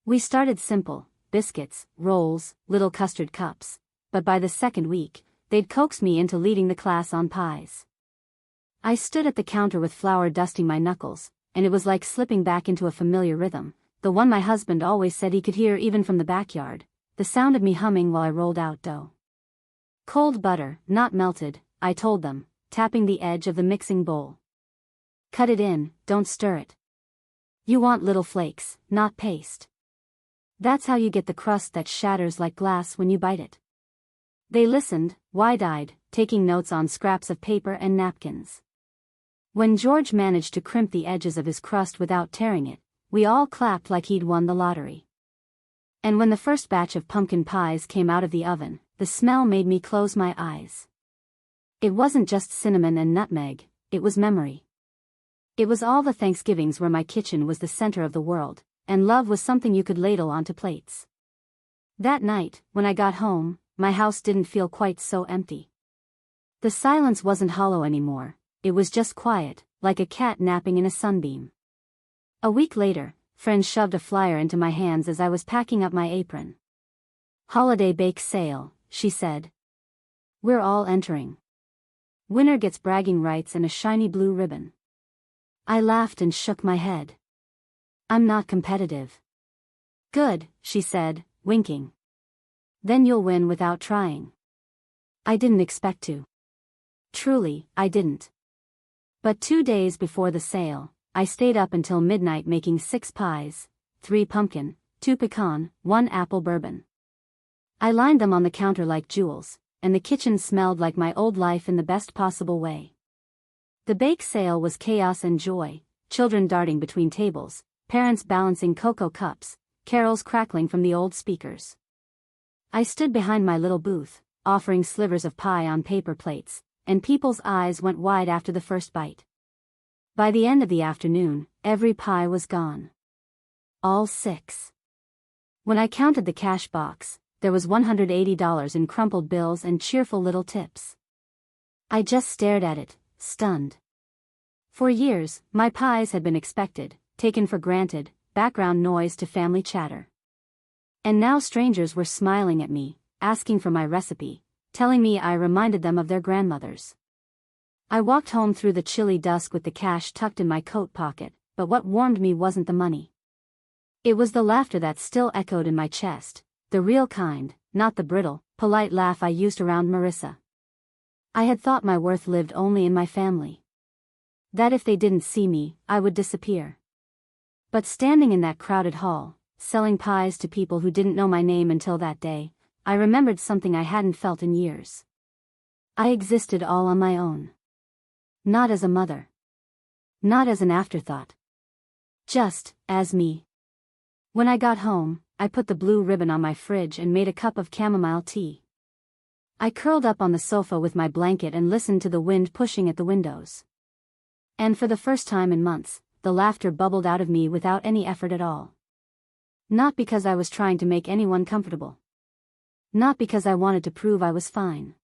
We started simple, biscuits, rolls, little custard cups, but by the second week, they'd coaxed me into leading the class on pies. I stood at the counter with flour dusting my knuckles, and it was like slipping back into a familiar rhythm, the one my husband always said he could hear even from the backyard, the sound of me humming while I rolled out dough. Cold butter, not melted, I told them, tapping the edge of the mixing bowl. Cut it in, don't stir it. You want little flakes, not paste. That's how you get the crust that shatters like glass when you bite it. They listened, wide-eyed, taking notes on scraps of paper and napkins. When George managed to crimp the edges of his crust without tearing it, we all clapped like he'd won the lottery. And when the first batch of pumpkin pies came out of the oven, the smell made me close my eyes. It wasn't just cinnamon and nutmeg, it was memory. It was all the Thanksgivings where my kitchen was the center of the world, and love was something you could ladle onto plates. That night, when I got home, my house didn't feel quite so empty. The silence wasn't hollow anymore, it was just quiet, like a cat napping in a sunbeam. A week later, friend shoved a flyer into my hands as I was packing up my apron. "Holiday bake sale," she said. "We're all entering. Winner gets bragging rights and a shiny blue ribbon." I laughed and shook my head. "I'm not competitive." "Good," she said, winking. "Then you'll win without trying." I didn't expect to. Truly, I didn't. But 2 days before the sale, I stayed up until midnight making 6 pies, 3 pumpkin, 2 pecan, 1 apple bourbon. I lined them on the counter like jewels, and the kitchen smelled like my old life in the best possible way. The bake sale was chaos and joy, children darting between tables, parents balancing cocoa cups, carols crackling from the old speakers. I stood behind my little booth, offering slivers of pie on paper plates, and people's eyes went wide after the first bite. By the end of the afternoon, every pie was gone. All 6. When I counted the cash box, there was $180 in crumpled bills and cheerful little tips. I just stared at it, stunned. For years, my pies had been expected, taken for granted, background noise to family chatter. And now strangers were smiling at me, asking for my recipe, telling me I reminded them of their grandmothers. I walked home through the chilly dusk with the cash tucked in my coat pocket, but what warmed me wasn't the money. It was the laughter that still echoed in my chest, the real kind, not the brittle, polite laugh I used around Marissa. I had thought my worth lived only in my family. That if they didn't see me, I would disappear. But standing in that crowded hall, selling pies to people who didn't know my name until that day, I remembered something I hadn't felt in years. I existed all on my own. Not as a mother. Not as an afterthought. Just, as me. When I got home, I put the blue ribbon on my fridge and made a cup of chamomile tea. I curled up on the sofa with my blanket and listened to the wind pushing at the windows. And for the first time in months, the laughter bubbled out of me without any effort at all. Not because I was trying to make anyone comfortable. Not because I wanted to prove I was fine.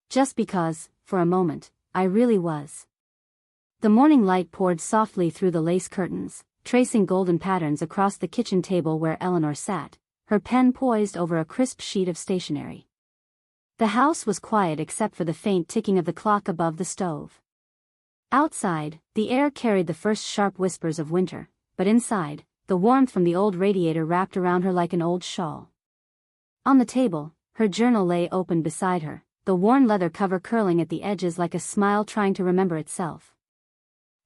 Just because, for a moment, I really was. The morning light poured softly through the lace curtains, tracing golden patterns across the kitchen table where Eleanor sat, her pen poised over a crisp sheet of stationery. The house was quiet except for the faint ticking of the clock above the stove. Outside, the air carried the first sharp whispers of winter, but inside, the warmth from the old radiator wrapped around her like an old shawl. On the table, her journal lay open beside her, the worn leather cover curling at the edges like a smile trying to remember itself.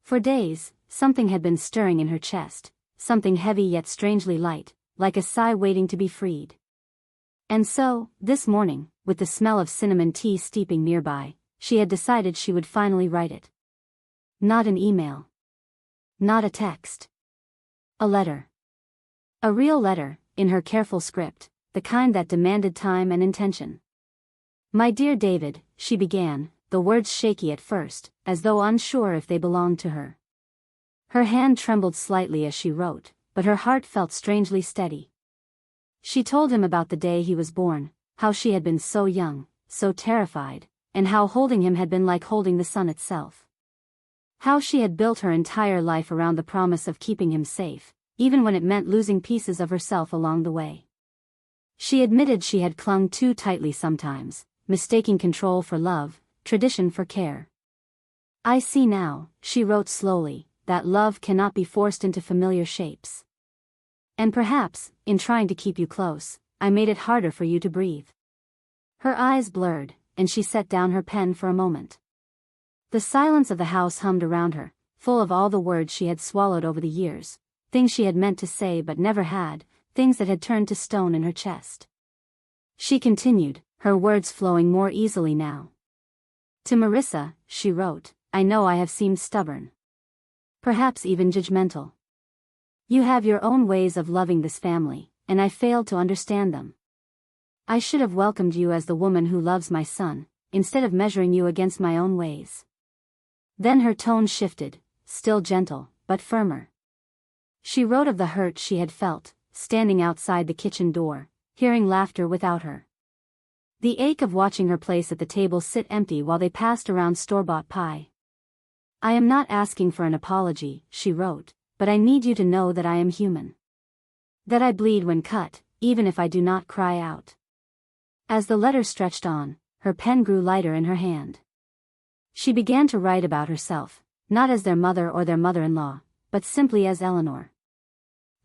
For days, something had been stirring in her chest, something heavy yet strangely light, like a sigh waiting to be freed. And so, this morning, with the smell of cinnamon tea steeping nearby, she had decided she would finally write it. Not an email. Not a text. A letter. A real letter, in her careful script, the kind that demanded time and intention. "My dear David," she began, the words shaky at first, as though unsure if they belonged to her. Her hand trembled slightly as she wrote, but her heart felt strangely steady. She told him about the day he was born, how she had been so young, so terrified, and how holding him had been like holding the sun itself. How she had built her entire life around the promise of keeping him safe, even when it meant losing pieces of herself along the way. She admitted she had clung too tightly sometimes, mistaking control for love, tradition for care. "I see now," she wrote slowly, "that love cannot be forced into familiar shapes. And perhaps, in trying to keep you close, I made it harder for you to breathe." Her eyes blurred, and she set down her pen for a moment. The silence of the house hummed around her, full of all the words she had swallowed over the years, things she had meant to say but never had, things that had turned to stone in her chest. She continued, her words flowing more easily now. "To Marissa," she wrote, "I know I have seemed stubborn. Perhaps even judgmental. You have your own ways of loving this family, and I failed to understand them. I should have welcomed you as the woman who loves my son, instead of measuring you against my own ways." Then her tone shifted, still gentle, but firmer. She wrote of the hurt she had felt, standing outside the kitchen door, hearing laughter without her. The ache of watching her place at the table sit empty while they passed around store-bought pie. "I am not asking for an apology," she wrote, "but I need you to know that I am human. That I bleed when cut, even if I do not cry out." As the letter stretched on, her pen grew lighter in her hand. She began to write about herself, not as their mother or their mother-in-law, but simply as Eleanor.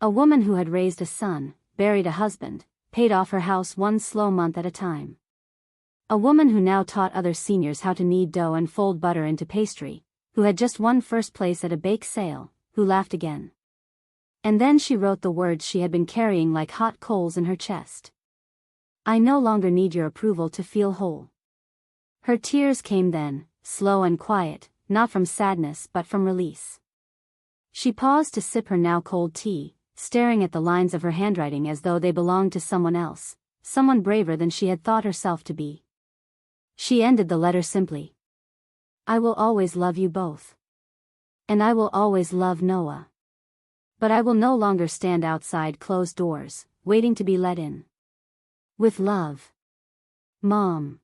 A woman who had raised a son, buried a husband, paid off her house one slow month at a time. A woman who now taught other seniors how to knead dough and fold butter into pastry, who had just won first place at a bake sale, who laughed again. And then she wrote the words she had been carrying like hot coals in her chest. "I no longer need your approval to feel whole." Her tears came then, slow and quiet, not from sadness but from release. She paused to sip her now cold tea, staring at the lines of her handwriting as though they belonged to someone else, someone braver than she had thought herself to be. She ended the letter simply. "I will always love you both. And I will always love Noah. But I will no longer stand outside closed doors, waiting to be let in. With love. Mom."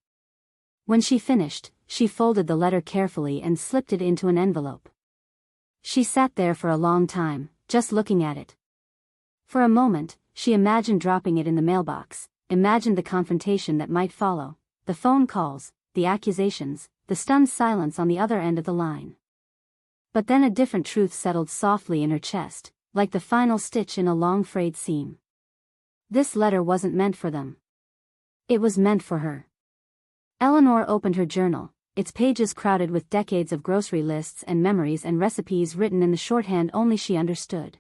When she finished, she folded the letter carefully and slipped it into an envelope. She sat there for a long time, just looking at it. For a moment, she imagined dropping it in the mailbox, imagined the confrontation that might follow, the phone calls, the accusations, the stunned silence on the other end of the line. But then a different truth settled softly in her chest, like the final stitch in a long frayed seam. This letter wasn't meant for them. It was meant for her. Eleanor opened her journal, its pages crowded with decades of grocery lists and memories and recipes written in the shorthand only she understood.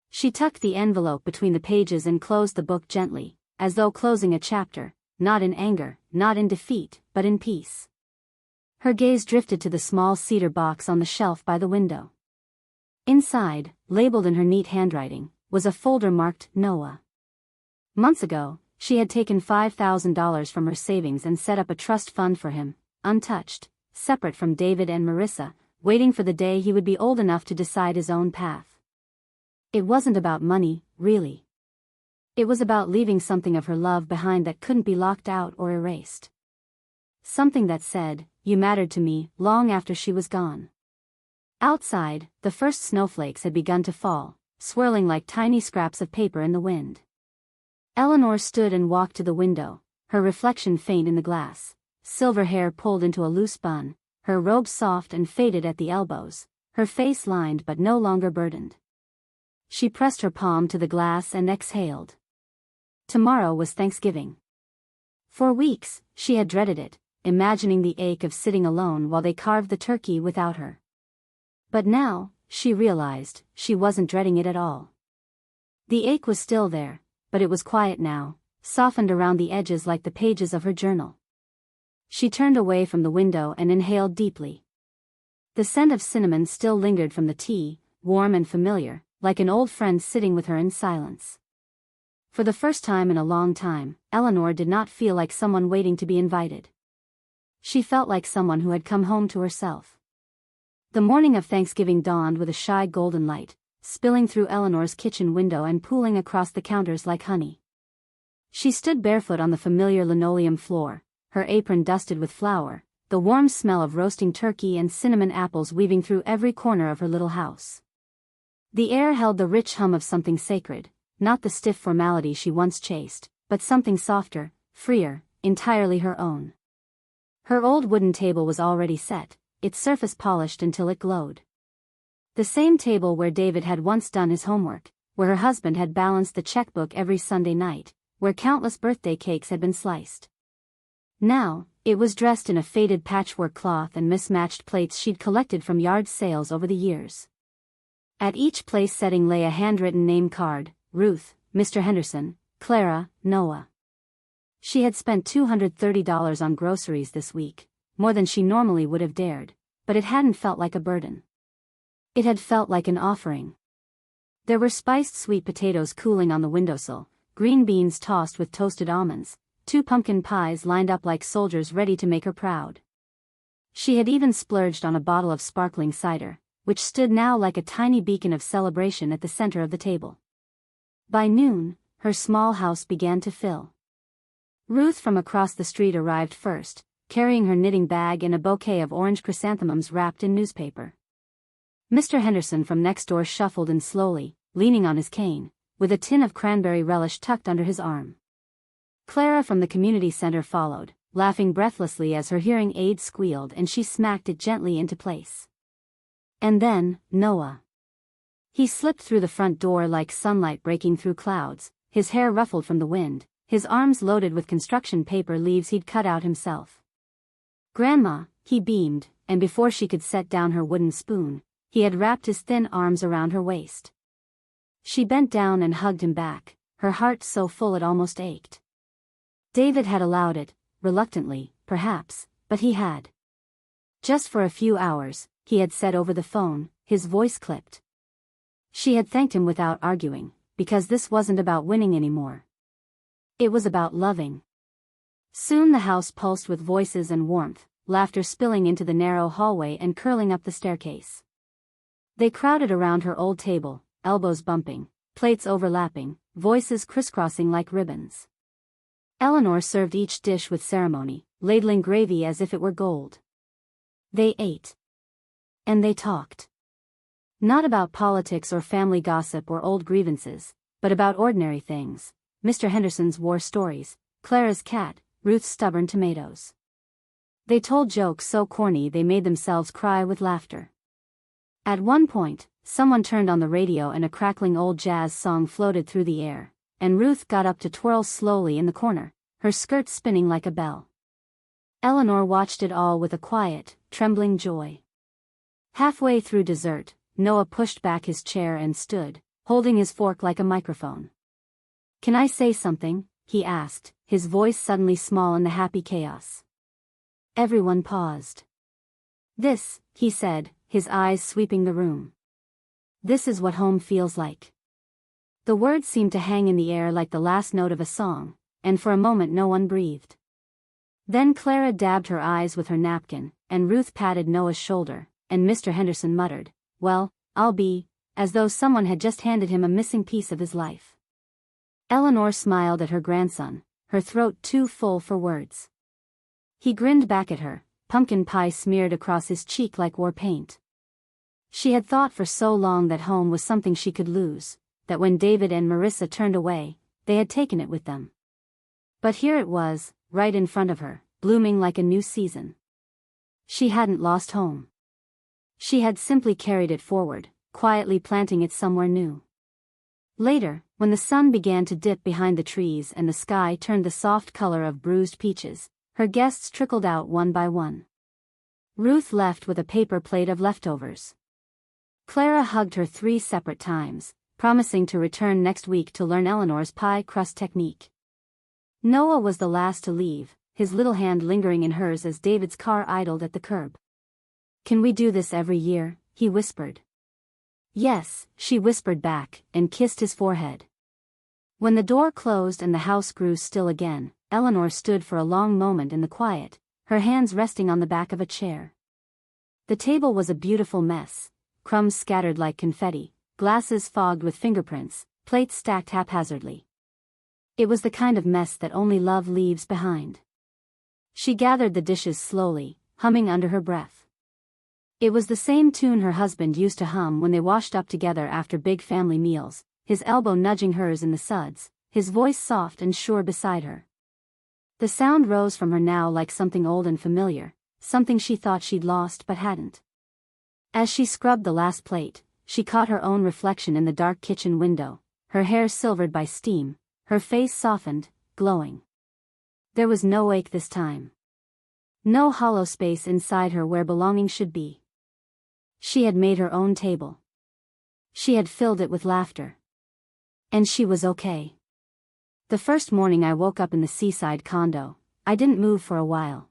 She tucked the envelope between the pages and closed the book gently, as though closing a chapter, not in anger, not in defeat, but in peace. Her gaze drifted to the small cedar box on the shelf by the window. Inside, labeled in her neat handwriting, was a folder marked Noah. Months ago, she had taken $5,000 from her savings and set up a trust fund for him, untouched, separate from David and Marissa, waiting for the day he would be old enough to decide his own path. It wasn't about money, really. It was about leaving something of her love behind that couldn't be locked out or erased. Something that said, "You mattered to me," long after she was gone. Outside, the first snowflakes had begun to fall, swirling like tiny scraps of paper in the wind. Eleanor stood and walked to the window, her reflection faint in the glass, silver hair pulled into a loose bun, her robe soft and faded at the elbows, her face lined but no longer burdened. She pressed her palm to the glass and exhaled. Tomorrow was Thanksgiving. For weeks, she had dreaded it, imagining the ache of sitting alone while they carved the turkey without her. But now, she realized, she wasn't dreading it at all. The ache was still there, but it was quiet now, softened around the edges like the pages of her journal. She turned away from the window and inhaled deeply. The scent of cinnamon still lingered from the tea, warm and familiar, like an old friend sitting with her in silence. For the first time in a long time, Eleanor did not feel like someone waiting to be invited. She felt like someone who had come home to herself. The morning of Thanksgiving dawned with a shy golden light, spilling through Eleanor's kitchen window and pooling across the counters like honey. She stood barefoot on the familiar linoleum floor, her apron dusted with flour, the warm smell of roasting turkey and cinnamon apples weaving through every corner of her little house. The air held the rich hum of something sacred, not the stiff formality she once chased, but something softer, freer, entirely her own. Her old wooden table was already set, its surface polished until it glowed. The same table where David had once done his homework, where her husband had balanced the checkbook every Sunday night, where countless birthday cakes had been sliced. Now, it was dressed in a faded patchwork cloth and mismatched plates she'd collected from yard sales over the years. At each place setting lay a handwritten name card: Ruth, Mr. Henderson, Clara, Noah. She had spent $230 on groceries this week, more than she normally would have dared, but it hadn't felt like a burden. It had felt like an offering. There were spiced sweet potatoes cooling on the windowsill, green beans tossed with toasted almonds, 2 pumpkin pies lined up like soldiers ready to make her proud. She had even splurged on a bottle of sparkling cider, which stood now like a tiny beacon of celebration at the center of the table. By noon, her small house began to fill. Ruth from across the street arrived first, carrying her knitting bag and a bouquet of orange chrysanthemums wrapped in newspaper. Mr. Henderson from next door shuffled in slowly, leaning on his cane, with a tin of cranberry relish tucked under his arm. Clara from the community center followed, laughing breathlessly as her hearing aid squealed and she smacked it gently into place. And then, Noah. He slipped through the front door like sunlight breaking through clouds, his hair ruffled from the wind, his arms loaded with construction paper leaves he'd cut out himself. Grandma, he beamed, and before she could set down her wooden spoon, he had wrapped his thin arms around her waist. She bent down and hugged him back, her heart so full it almost ached. David had allowed it, reluctantly, perhaps, but he had. Just for a few hours, he had said over the phone, his voice clipped. She had thanked him without arguing, because this wasn't about winning anymore. It was about loving. Soon the house pulsed with voices and warmth, laughter spilling into the narrow hallway and curling up the staircase. They crowded around her old table, elbows bumping, plates overlapping, voices crisscrossing like ribbons. Eleanor served each dish with ceremony, ladling gravy as if it were gold. They ate. And they talked. Not about politics or family gossip or old grievances, but about ordinary things: Mr. Henderson's war stories, Clara's cat, Ruth's stubborn tomatoes. They told jokes so corny they made themselves cry with laughter. At one point, someone turned on the radio and a crackling old jazz song floated through the air, and Ruth got up to twirl slowly in the corner, her skirt spinning like a bell. Eleanor watched it all with a quiet, trembling joy. Halfway through dessert, Noah pushed back his chair and stood, holding his fork like a microphone. "Can I say something?" he asked, his voice suddenly small in the happy chaos. Everyone paused. "This," he said, his eyes sweeping the room. "This is what home feels like." The words seemed to hang in the air like the last note of a song, and for a moment no one breathed. Then Clara dabbed her eyes with her napkin, and Ruth patted Noah's shoulder, and Mr. Henderson muttered, "Well, I'll be," as though someone had just handed him a missing piece of his life. Eleanor smiled at her grandson, her throat too full for words. He grinned back at her, pumpkin pie smeared across his cheek like war paint. She had thought for so long that home was something she could lose, that when David and Marissa turned away, they had taken it with them. But here it was, right in front of her, blooming like a new season. She hadn't lost home. She had simply carried it forward, quietly planting it somewhere new. Later, when the sun began to dip behind the trees and the sky turned the soft color of bruised peaches, her guests trickled out one by one. Ruth left with a paper plate of leftovers. Clara hugged her 3 separate times, promising to return next week to learn Eleanor's pie crust technique. Noah was the last to leave, his little hand lingering in hers as David's car idled at the curb. "Can we do this every year?" he whispered. "Yes," she whispered back, and kissed his forehead. When the door closed and the house grew still again, Eleanor stood for a long moment in the quiet, her hands resting on the back of a chair. The table was a beautiful mess, crumbs scattered like confetti, glasses fogged with fingerprints, plates stacked haphazardly. It was the kind of mess that only love leaves behind. She gathered the dishes slowly, humming under her breath. It was the same tune her husband used to hum when they washed up together after big family meals, his elbow nudging hers in the suds, his voice soft and sure beside her. The sound rose from her now like something old and familiar, something she thought she'd lost but hadn't. As she scrubbed the last plate, she caught her own reflection in the dark kitchen window, her hair silvered by steam, her face softened, glowing. There was no ache this time. No hollow space inside her where belonging should be. She had made her own table. She had filled it with laughter. And she was okay. The first morning I woke up in the seaside condo, I didn't move for a while.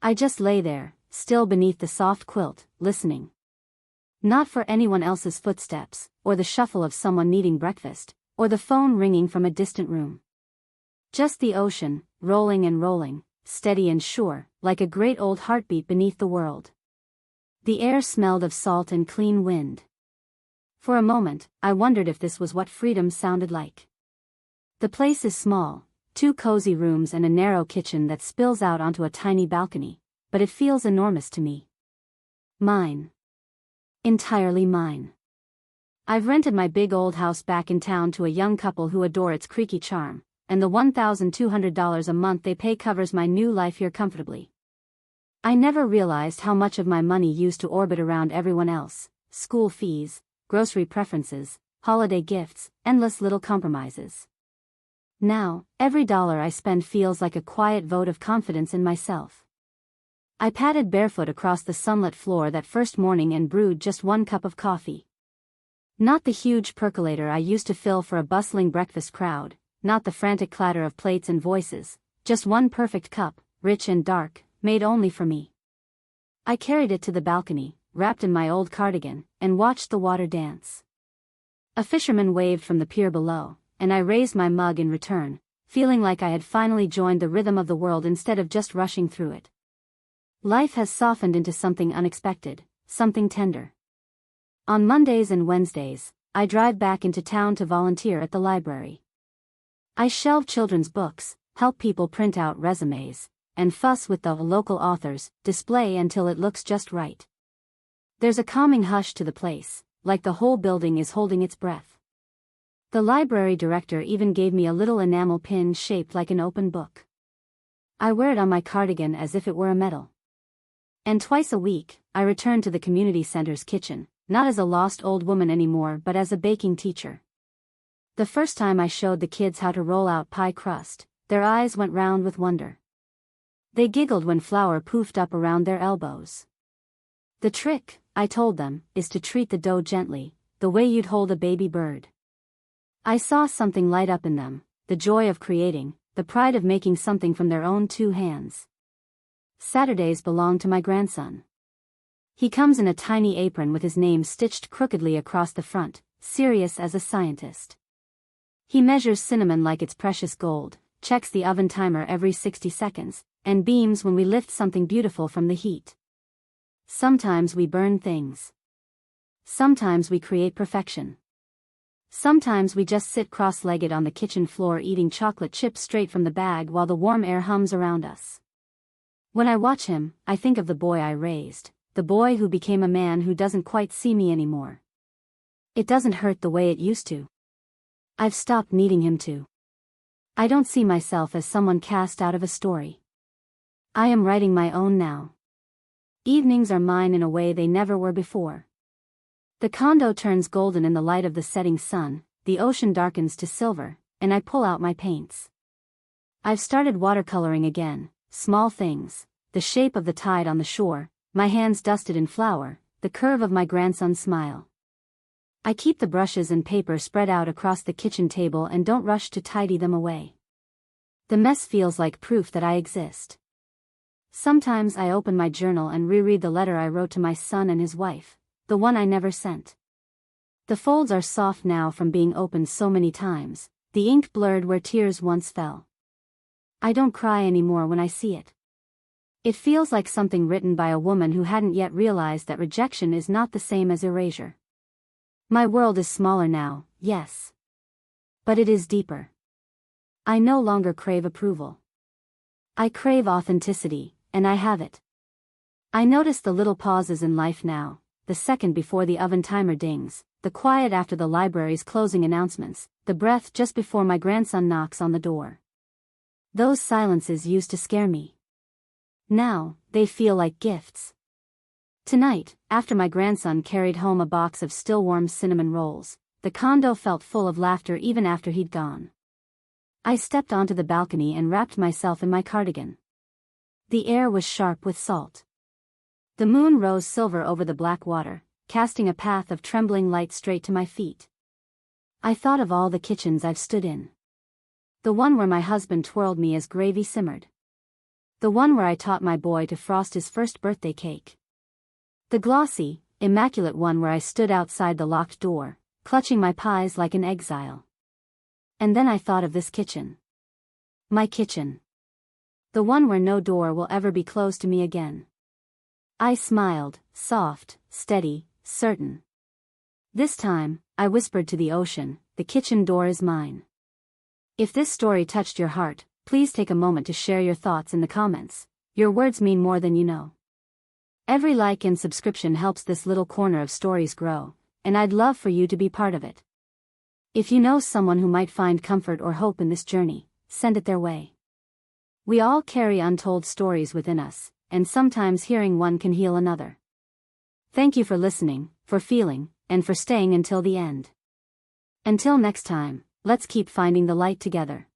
I just lay there, still beneath the soft quilt, listening. Not for anyone else's footsteps, or the shuffle of someone needing breakfast, or the phone ringing from a distant room. Just the ocean, rolling and rolling, steady and sure, like a great old heartbeat beneath the world. The air smelled of salt and clean wind. For a moment, I wondered if this was what freedom sounded like. The place is small, 2 cozy rooms and a narrow kitchen that spills out onto a tiny balcony, but it feels enormous to me. Mine. Entirely mine. I've rented my big old house back in town to a young couple who adore its creaky charm, and the $1,200 a month they pay covers my new life here comfortably. I never realized how much of my money used to orbit around everyone else: school fees, grocery preferences, holiday gifts, endless little compromises. Now, every dollar I spend feels like a quiet vote of confidence in myself. I padded barefoot across the sunlit floor that first morning and brewed just 1 cup of coffee. Not the huge percolator I used to fill for a bustling breakfast crowd, not the frantic clatter of plates and voices, just one perfect cup, rich and dark, made only for me. I carried it to the balcony, wrapped in my old cardigan, and watched the water dance. A fisherman waved from the pier below, and I raised my mug in return, feeling like I had finally joined the rhythm of the world instead of just rushing through it. Life has softened into something unexpected, something tender. On Mondays and Wednesdays, I drive back into town to volunteer at the library. I shelve children's books, help people print out resumes, and fuss with the local authors, display until it looks just right. There's a calming hush to the place, like the whole building is holding its breath. The library director even gave me a little enamel pin shaped like an open book. I wear it on my cardigan as if it were a medal. And twice a week, I return to the community center's kitchen, not as a lost old woman anymore but as a baking teacher. The first time I showed the kids how to roll out pie crust, their eyes went round with wonder. They giggled when flour poofed up around their elbows. The trick, I told them, is to treat the dough gently, the way you'd hold a baby bird. I saw something light up in them, the joy of creating, the pride of making something from their own 2 hands. Saturdays belong to my grandson. He comes in a tiny apron with his name stitched crookedly across the front, serious as a scientist. He measures cinnamon like it's precious gold, checks the oven timer every 60 seconds, and beams when we lift something beautiful from the heat. Sometimes we burn things. Sometimes we create perfection. Sometimes we just sit cross-legged on the kitchen floor eating chocolate chips straight from the bag while the warm air hums around us. When I watch him, I think of the boy I raised, the boy who became a man who doesn't quite see me anymore. It doesn't hurt the way it used to. I've stopped needing him to. I don't see myself as someone cast out of a story. I am writing my own now. Evenings are mine in a way they never were before. The condo turns golden in the light of the setting sun, the ocean darkens to silver, and I pull out my paints. I've started watercoloring again, small things, the shape of the tide on the shore, my hands dusted in flour, the curve of my grandson's smile. I keep the brushes and paper spread out across the kitchen table and don't rush to tidy them away. The mess feels like proof that I exist. Sometimes I open my journal and reread the letter I wrote to my son and his wife, the one I never sent. The folds are soft now from being opened so many times, the ink blurred where tears once fell. I don't cry anymore when I see it. It feels like something written by a woman who hadn't yet realized that rejection is not the same as erasure. My world is smaller now, yes. But it is deeper. I no longer crave approval. I crave authenticity, and I have it. I notice the little pauses in life now, the second before the oven timer dings, the quiet after the library's closing announcements, the breath just before my grandson knocks on the door. Those silences used to scare me. Now, they feel like gifts. Tonight, after my grandson carried home a box of still warm cinnamon rolls, the condo felt full of laughter even after he'd gone. I stepped onto the balcony and wrapped myself in my cardigan. The air was sharp with salt. The moon rose silver over the black water, casting a path of trembling light straight to my feet. I thought of all the kitchens I've stood in. The one where my husband twirled me as gravy simmered. The one where I taught my boy to frost his first birthday cake. The glossy, immaculate one where I stood outside the locked door, clutching my pies like an exile. And then I thought of this kitchen. My kitchen. The one where no door will ever be closed to me again. I smiled, soft, steady, certain. This time, I whispered to the ocean, the kitchen door is mine. If this story touched your heart, please take a moment to share your thoughts in the comments. Your words mean more than you know. Every like and subscription helps this little corner of stories grow, and I'd love for you to be part of it. If you know someone who might find comfort or hope in this journey, send it their way. We all carry untold stories within us, and sometimes hearing one can heal another. Thank you for listening, for feeling, and for staying until the end. Until next time, let's keep finding the light together.